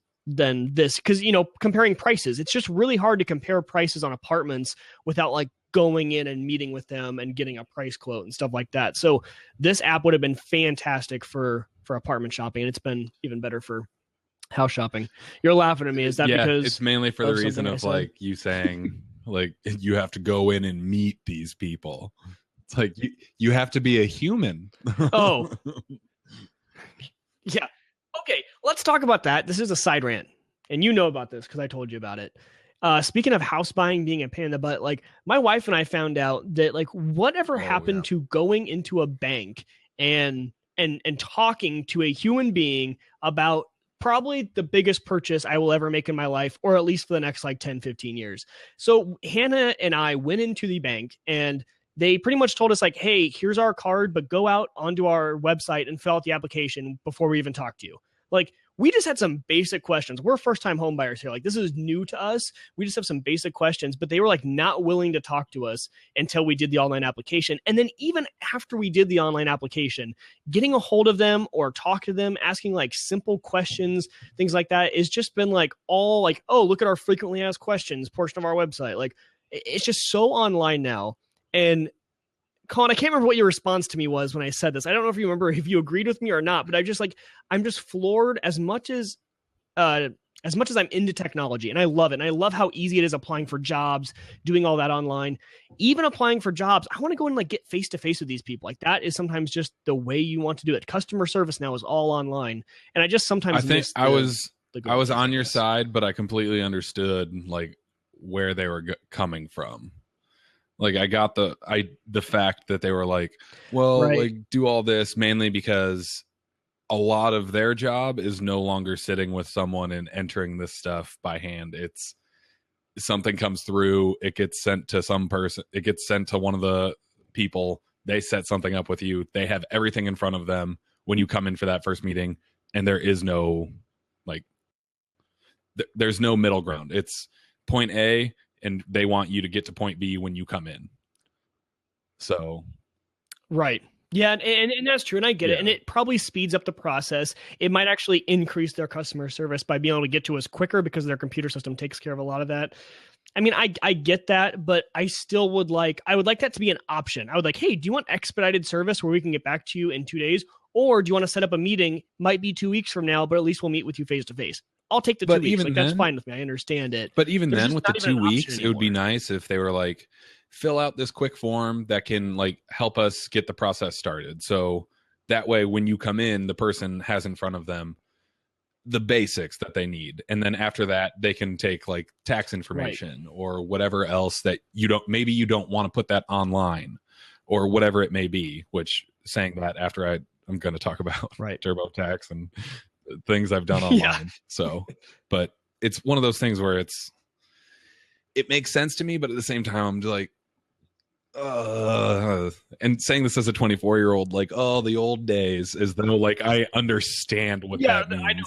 B: this. Because, comparing prices, it's just really hard to compare prices on apartments without going in and meeting with them and getting a price quote and stuff like that. So this app would have been fantastic for apartment shopping, and it's been even better for house shopping. You're laughing at me. Is that because
C: it's mainly for the reason of you saying you have to go in and meet these people? It's like you have to be a human.
B: Oh, yeah. Okay, let's talk about that. This is a side rant, and you know about this because I told you about it. Speaking of house buying being a pain in the butt, my wife and I found out that whatever happened to going into a bank and talking to a human being about probably the biggest purchase I will ever make in my life, or at least for the next 10, 15 years. So Hannah and I went into the bank and they pretty much told us hey, here's our card, but go out onto our website and fill out the application before we even talk to you. We just had some basic questions. We're first-time home buyers here. This is new to us. We just have some basic questions, but they were not willing to talk to us until we did the online application. And then even after we did the online application, getting a hold of them or talk to them, asking simple questions, things like that, is just been oh, look at our frequently asked questions portion of our website. It's just so online now. And Colin, I can't remember what your response to me was when I said this. I don't know if you remember, if you agreed with me or not, but I'm just floored as much as I'm into technology, and I love it. And I love how easy it is applying for jobs, doing all that online, even applying for jobs. I want to go and get face to face with these people. That is sometimes just the way you want to do it. Customer service now is all online. And I just sometimes
C: I was on your side, but I completely understood where they were coming from. I got the fact that they were do all this mainly because a lot of their job is no longer sitting with someone and entering this stuff by hand. It's something comes through, it gets sent to some person, it gets sent to one of the people, they set something up with you, they have everything in front of them when you come in for that first meeting, and there is no there's no middle ground. It's point A, and they want you to get to point B when you come in. So,
B: right. Yeah, and that's true, and I get it, and it probably speeds up the process. It might actually increase their customer service by being able to get to us quicker because their computer system takes care of a lot of that. I mean, I get that, but I still would like that to be an option. I would like, hey, do you want expedited service where we can get back to you in 2 days, or do you want to set up a meeting? Might be 2 weeks from now, but at least we'll meet with you face to face. I'll take the 2 weeks. Like that's fine with me. I understand it.
C: But even then, with the 2 weeks, it would be nice if they were like, fill out this quick form that can like help us get the process started. So that way, when you come in, the person has in front of them the basics that they need. And then after that, they can take like tax information or whatever else that maybe you don't want to put that online or whatever it may be, which saying that after I'm going to talk about TurboTax and things I've done online. So, but it's one of those things where it makes sense to me, but at the same time, I'm like, and saying this as a 24-year-old, like, oh, the old days, as though like I understand what that means. I know.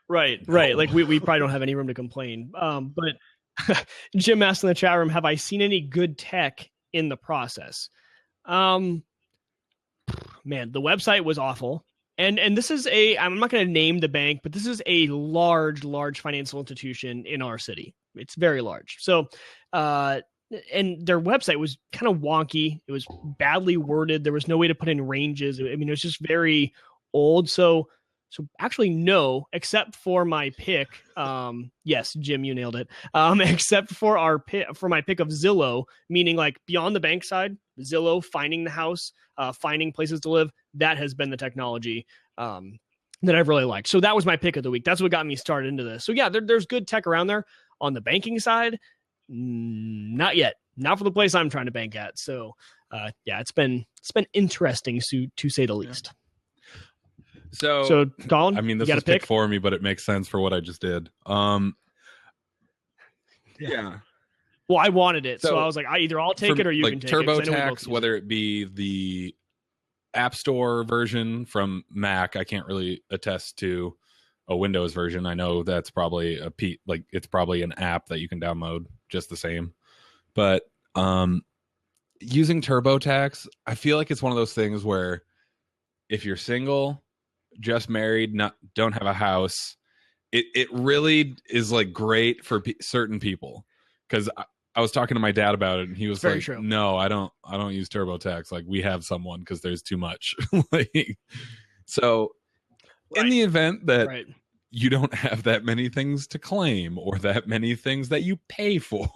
C: Right. Like we probably don't have any room to complain. But Jim asked in the chat room, have I seen any good tech in the process? Man, the website was awful. And this is I'm not going to name the bank, but this is a large financial institution in our city. It's very large. So, and their website was kind of wonky. It was badly worded. There was no way to put in ranges. I mean, it was just very old. So actually, no, except for my pick. Yes, Jim, you nailed it. Except for my pick of Zillow, meaning like beyond the bank side, Zillow, finding the house, finding places to live. That has been the technology that I've really liked. So that was my pick of the week. That's what got me started into this. So yeah, there's good tech around there. On the banking side, not yet. Not for the place I'm trying to bank at. So yeah, it's been interesting to say the least. So Colin, I mean, this was picked for me, but it makes sense for what I just did. Yeah.
B: Well, I wanted it, so I was like, I'll take it or you can take
C: TurboTax, whether it be the App Store version from Mac, I can't really attest to a Windows version. I know that's probably it's probably an app that you can download just the same. But using TurboTax, I feel like it's one of those things where if you're single, just married, don't have a house, it really is like great for certain people. Because I was talking to my dad about it, and he was like, true. "No, I don't use TurboTax. Like, we have someone because there's too much." So, in the event that you don't have that many things to claim or that many things that you pay for,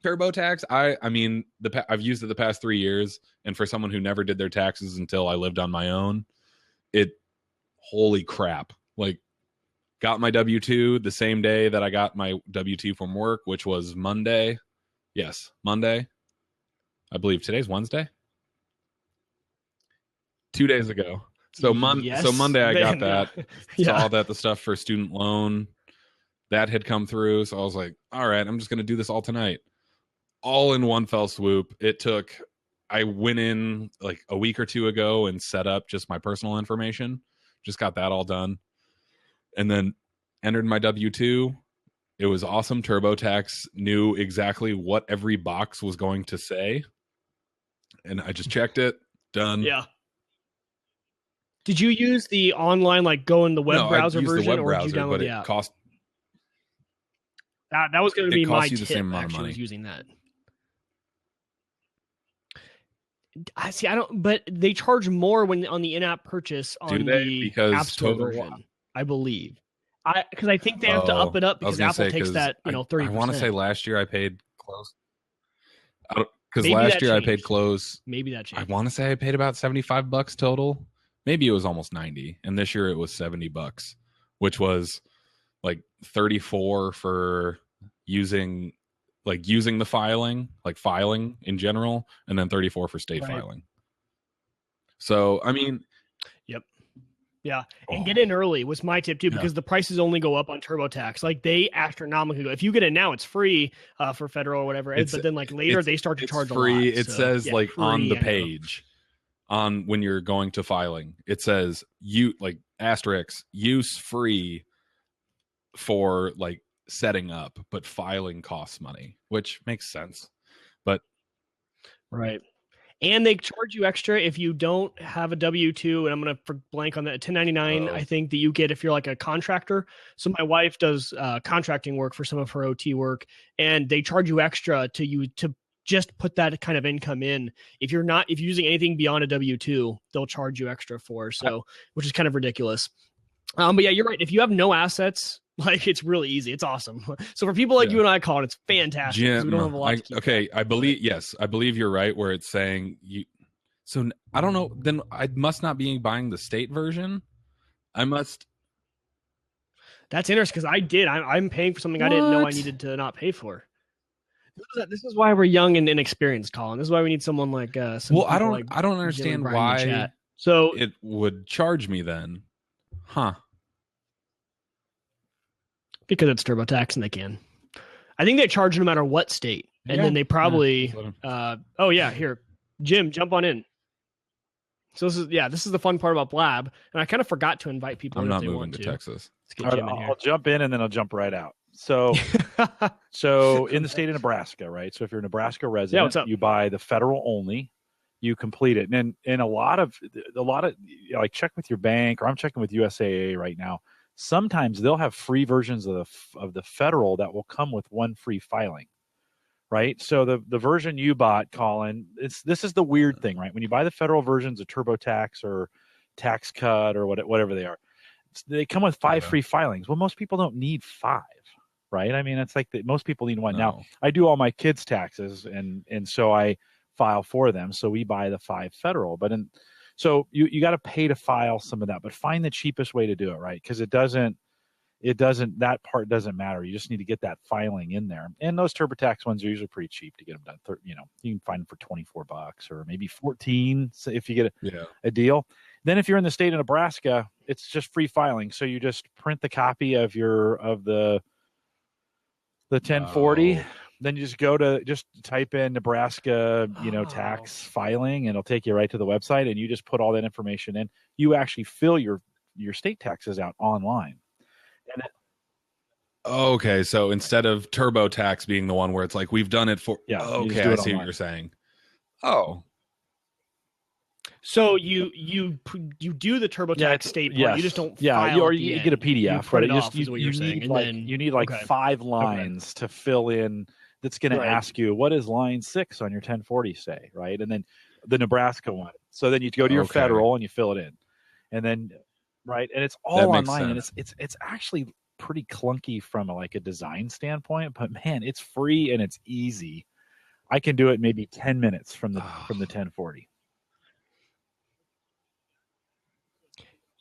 C: TurboTax, I mean, I've used it the past 3 years, and for someone who never did their taxes until I lived on my own, holy crap! Like, got my W-2 the same day that I got my W-2 from work, which was Monday. Yes, Monday. I believe today's Wednesday. 2 days ago. So Monday I got that. Saw that the stuff for student loan that had come through. So I was like, all right, I'm just going to do this all tonight. All in one fell swoop. I went in like a week or two ago and set up just my personal information. Just got that all done. And then entered my W-2. It was awesome. TurboTax knew exactly what every box was going to say. And I just checked it. Done.
B: Yeah. Did you use the online, like go in the web browser version, or did you download the app? That was going to be my tip. The same amount of money. Was using that. I see. But they charge more when on the in-app purchase on the App Store version, I believe. Because I think they have to up it up because Apple takes that 30%.
C: I want to say last year I paid close. Because last year I paid close.
B: Maybe that changed.
C: I want to say I paid about $75 total. Maybe it was almost 90, and this year it was $70, which was like 34 for using the filing, like filing in general, and then 34 for state filing. So I mean,
B: yep. Yeah, and get in early was my tip too, because the prices only go up on TurboTax. Like they astronomically go. If you get it now, it's free for federal or whatever. But then like later they start to charge
C: free.
B: a lot.
C: It says like on the page, on when you're going to filing, it says asterisk use free for like setting up, but filing costs money, which makes sense. But
B: And they charge you extra if you don't have a W-2, and I'm going to blank on that, 1099, I think, that you get if you're like a contractor. So my wife does contracting work for some of her OT work, and they charge you extra to just put that kind of income in. If you're using anything beyond a W-2, they'll charge you extra for, so, which is kind of ridiculous. But yeah, you're right. If you have no assets, like, it's really easy. It's awesome. So for people like you and I, Colin, it's fantastic.
C: Jim,
B: we don't have a lot to keep
C: okay, I believe you're right where it's saying you. So I don't know. Then I must not be buying the state version. I must.
B: That's interesting because I'm paying for something I didn't know I needed to not pay for. This is why we're young and inexperienced, Colin. This is why we need someone like.
C: I don't understand why.
B: So
C: it would charge me then, huh?
B: Because it's TurboTax and they can. I think they charge no matter what state. And then they probably here. Jim, jump on in. So this is the fun part about Blab. And I kind of forgot to invite people
C: I'm
B: in
C: not
B: if they
C: moving
B: want
C: to
B: to.
C: Texas.
B: Let's get Jim in here.
D: I'll jump in and then I'll jump right out. So in the state of Nebraska, right? So if you're a Nebraska resident, you buy the federal only, you complete it. And a lot of like, check with your bank, or I'm checking with USAA right now. Sometimes they'll have free versions of the federal that will come with one free filing, right? So the version you bought, Colin, this is the weird thing, right? When you buy the federal versions of TurboTax or Tax Cut or whatever they are, they come with 5 free filings. Well, most people don't need 5, right? I mean, it's like most people need 1. Now, I do all my kids' taxes, and so I file for them. So we buy the 5 federal, so you got to pay to file some of that, but find the cheapest way to do it, right? Because that part doesn't matter. You just need to get that filing in there. And those TurboTax ones are usually pretty cheap to get them done. You can find them for $24 or maybe $14 if you get a deal. Then if you're in the state of Nebraska, it's just free filing. So you just print the copy of the 1040. Then you just type in Nebraska, tax filing, and it'll take you right to the website, and you just put all that information in. You actually fill your state taxes out online.
C: Okay, so instead of TurboTax being the one where it's like we've done it for,
D: I see
C: online. What you're saying. Oh,
B: so you do the TurboTax state part. You just don't file
D: or you get a PDF, right? You need like 5 lines to fill in. That's going to ask you, what does line 6 on your 1040 say, right? And then the Nebraska one. So then you go to your federal and you fill it in, and then right, and it's all online, and it's actually pretty clunky from a design standpoint, but man, it's free and it's easy. I can do it maybe 10 minutes from the 1040.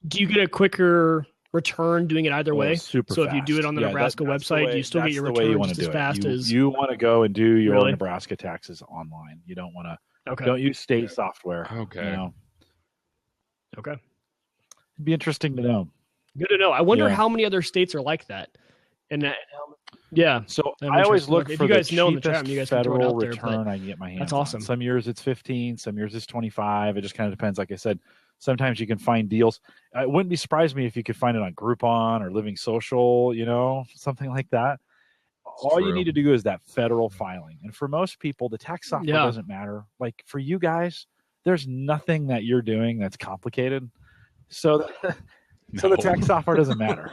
B: Do you get a quicker return doing it either way?
D: Super
B: so
D: fast.
B: If you do it on the Nebraska website, you still get your return just as fast as
D: you want to go and do your Nebraska taxes online. You don't want to. Don't use state software.
C: Okay.
B: Okay.
D: It'd be interesting to know.
B: Good to know. I wonder how many other states are like that. And
D: so I always look for
B: you guys
D: the
B: know in
D: cheapest
B: the chat, you guys
D: federal
B: can
D: return I can get my hands
B: That's awesome.
D: on. Some years it's 15, some years it's 25. It just kind of depends. Like I said, sometimes you can find deals. It wouldn't be surprised me if you could find it on Groupon or Living Social, something like that. All you need to do is that federal filing. And for most people, the tax software doesn't matter. Like for you guys, there's nothing that you're doing that's complicated. So the tax software doesn't matter.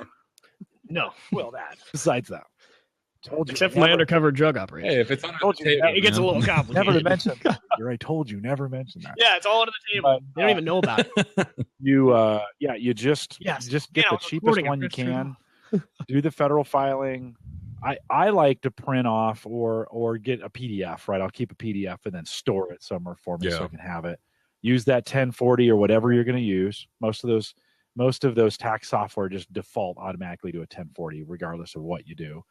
B: No.
D: Well, besides that.
B: Except for my undercover drug operator.
C: Hey, if it's under the table,
B: it gets a little complicated.
D: Never to mention. I told you, never mention that.
B: Yeah, it's all under the table. They don't even know about it.
D: You just get the cheapest one you can. Do the federal filing. I like to print off or get a PDF, right? I'll keep a PDF and then store it somewhere for me so I can have it. Use that 1040 or whatever you're going to use. Most of those tax software just default automatically to a 1040, regardless of what you do.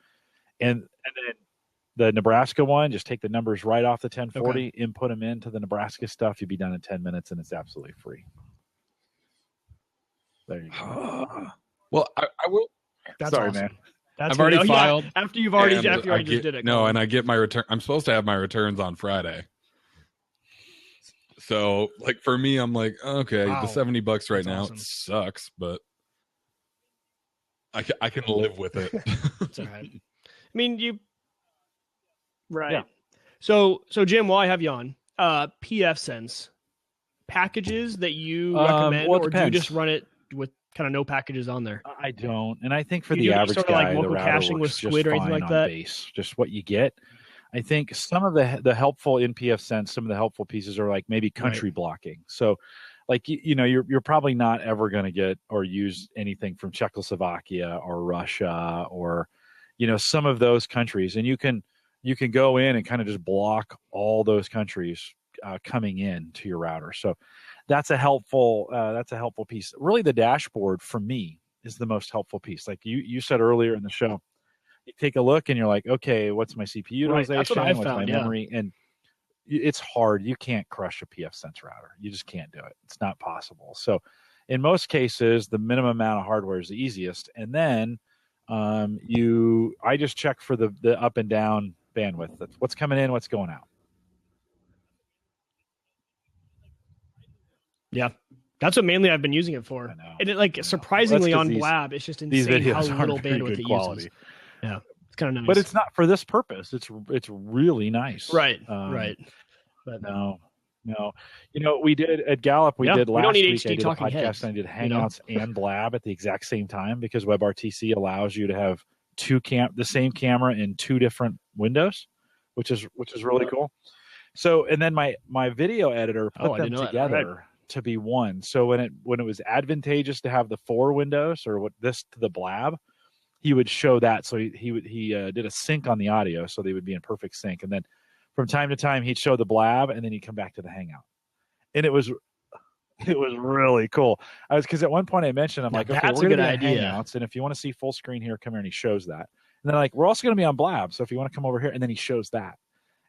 D: And then the Nebraska one, just take the numbers right off the 1040, input them into the Nebraska stuff. You'll be done in 10 minutes, and it's absolutely free. There you go.
C: Well, I will.
B: That's
D: Sorry,
B: awesome.
D: man.
C: I've already filed.
B: After you already just did it.
C: No, and I get my return. I'm supposed to have my returns on Friday. So, for me, I'm like, okay, the $70 right now sucks, but I can live with it.
B: It's all right. I mean, right. Yeah. So Jim, while I have you on, pfsense packages that you recommend, or do you just run it with kind of no packages on there?
D: I don't, and I think for the average guy, the router works just fine on base, just what you get. I think some of the helpful in pfSense, some of the helpful pieces are like maybe country blocking. So, like you're probably not ever going to get or use anything from Czechoslovakia or Russia or some of those countries, and you can go in and kind of just block all those countries coming in to your router. So that's a helpful piece. Really, the dashboard for me is the most helpful piece. Like you said earlier in the show. You take a look and you're like, okay, what's my CPU utilization?
B: That's what I
D: what's
B: found,
D: my memory? And it's hard. You can't crush a pfSense router. You just can't do it. It's not possible. So in most cases, the minimum amount of hardware is the easiest. And then I just check for the up and down bandwidth. That's what's coming in, what's going out.
B: Yeah. That's what mainly I've been using it for. And it surprisingly on Blab, it's just insane how little bandwidth it uses. Yeah, it's kind of nice.
D: But it's not for this purpose. It's really nice.
B: Right, right.
D: But no. We did at Gallup. We did last week. I did a podcast
B: heads,
D: and I did Hangouts and Blab at the exact same time because WebRTC allows you to have the same camera in two different windows, which is really cool. So, and then my video editor put them together to be one. So when it was advantageous to have the 4 windows or to the Blab, he would show that. So he did a sync on the audio, so they would be in perfect sync. And then from time to time, he'd show the Blab, and then he'd come back to the Hangout. And it was really cool. Because at one point I mentioned, I'm like, okay, we're going to be on Hangouts, and if you want to see full screen here, come here, and he shows that. And then like, we're also going to be on Blab, so if you want to come over here, and then he shows that.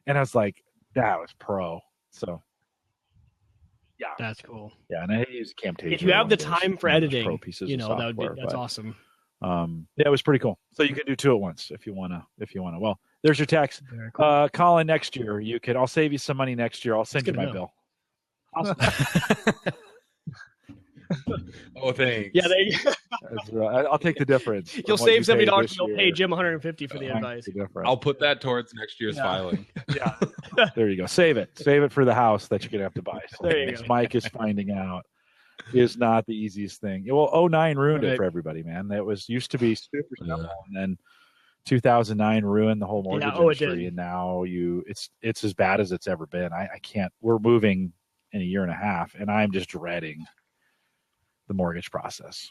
D: And I was like, that was pro. So yeah,
B: that's cool.
D: Yeah, and I use Camtasia.
B: If you have the time for editing,
D: pro pieces
B: that's awesome.
D: Yeah, it was pretty cool. So you can do 2 at once if you wanna. Well, there's your text.
B: Cool.
D: Colin, next year I'll save you some money next year. I'll send you my bill.
B: Awesome.
C: Oh, thanks.
B: Yeah, there you go.
D: I'll take the difference.
B: You'll save $70. You'll pay Jim $150 for the advice.
C: I'll put that towards next year's filing.
D: Yeah. There you go. Save it for the house that you're gonna have to buy. So
B: there you go.
D: Mike is finding out. Is not the easiest thing. Well, 2009 ruined it for everybody, man. That used to be super simple, and then 2009 ruined the whole mortgage industry, and now it's as bad as it's ever been. I can't. We're moving in a year and a half, and I'm just dreading the mortgage process.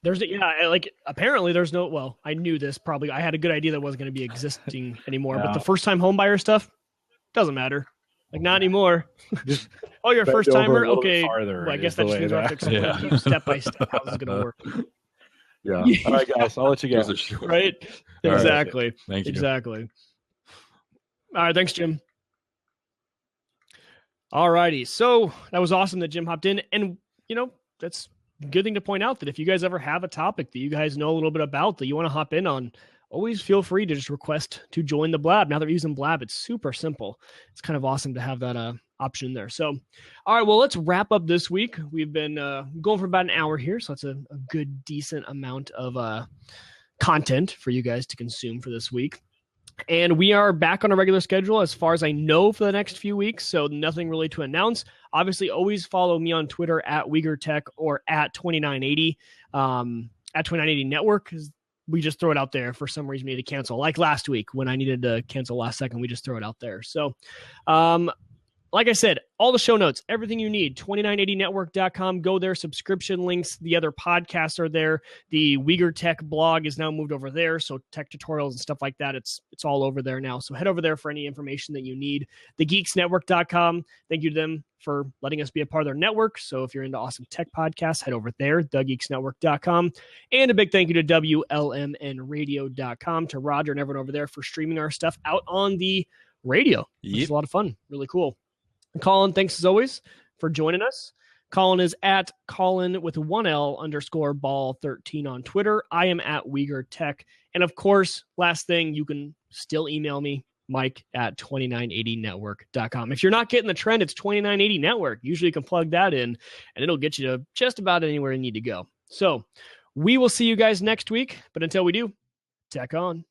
B: Apparently there's no. Well, I knew this probably. I had a good idea that wasn't going to be existing anymore, but the first time home buyer stuff doesn't matter. Like, not anymore. You're a first timer? Okay. Well, I guess that just means I have to explain step by step how this is going to work.
D: Yeah. All right, guys. I'll let you go.
B: Right? Exactly.
C: Right. Thank you.
B: Exactly. All right. Thanks, Jim. All righty. So that was awesome that Jim hopped in. And, that's a good thing to point out that if you guys ever have a topic that you guys know a little bit about that you want to hop in on, always feel free to just request to join the Blab. Now that we're using Blab, it's super simple. It's kind of awesome to have that option there. So, all right, well, let's wrap up this week. We've been going for about an hour here, so that's a good, decent amount of content for you guys to consume for this week. And we are back on a regular schedule as far as I know for the next few weeks, so nothing really to announce. Obviously, always follow me on Twitter at WegerTech or at 2980, at 2980 Network, because we just throw it out there. For some reason we need to cancel, like last week when I needed to cancel last second, we just throw it out there. So like I said, all the show notes, everything you need, 2980network.com. Go there. Subscription links. The other podcasts are there. The Uyghur Tech blog is now moved over there. So tech tutorials and stuff like that, it's all over there now. So head over there for any information that you need. TheGeeksNetwork.com. Thank you to them for letting us be a part of their network. So if you're into awesome tech podcasts, head over there, TheGeeksNetwork.com. And a big thank you to WLMNradio.com, to Roger and everyone over there for streaming our stuff out on the radio. It's a lot of fun. Really cool. Colin, thanks as always for joining us. Colin is at Colin with 1L_ball13 on Twitter. I am at Uyghur Tech. And of course, last thing, you can still email me, Mike at 2980network.com. If you're not getting the trend, it's 2980 Network. Usually you can plug that in and it'll get you to just about anywhere you need to go. So we will see you guys next week. But until we do, tech on.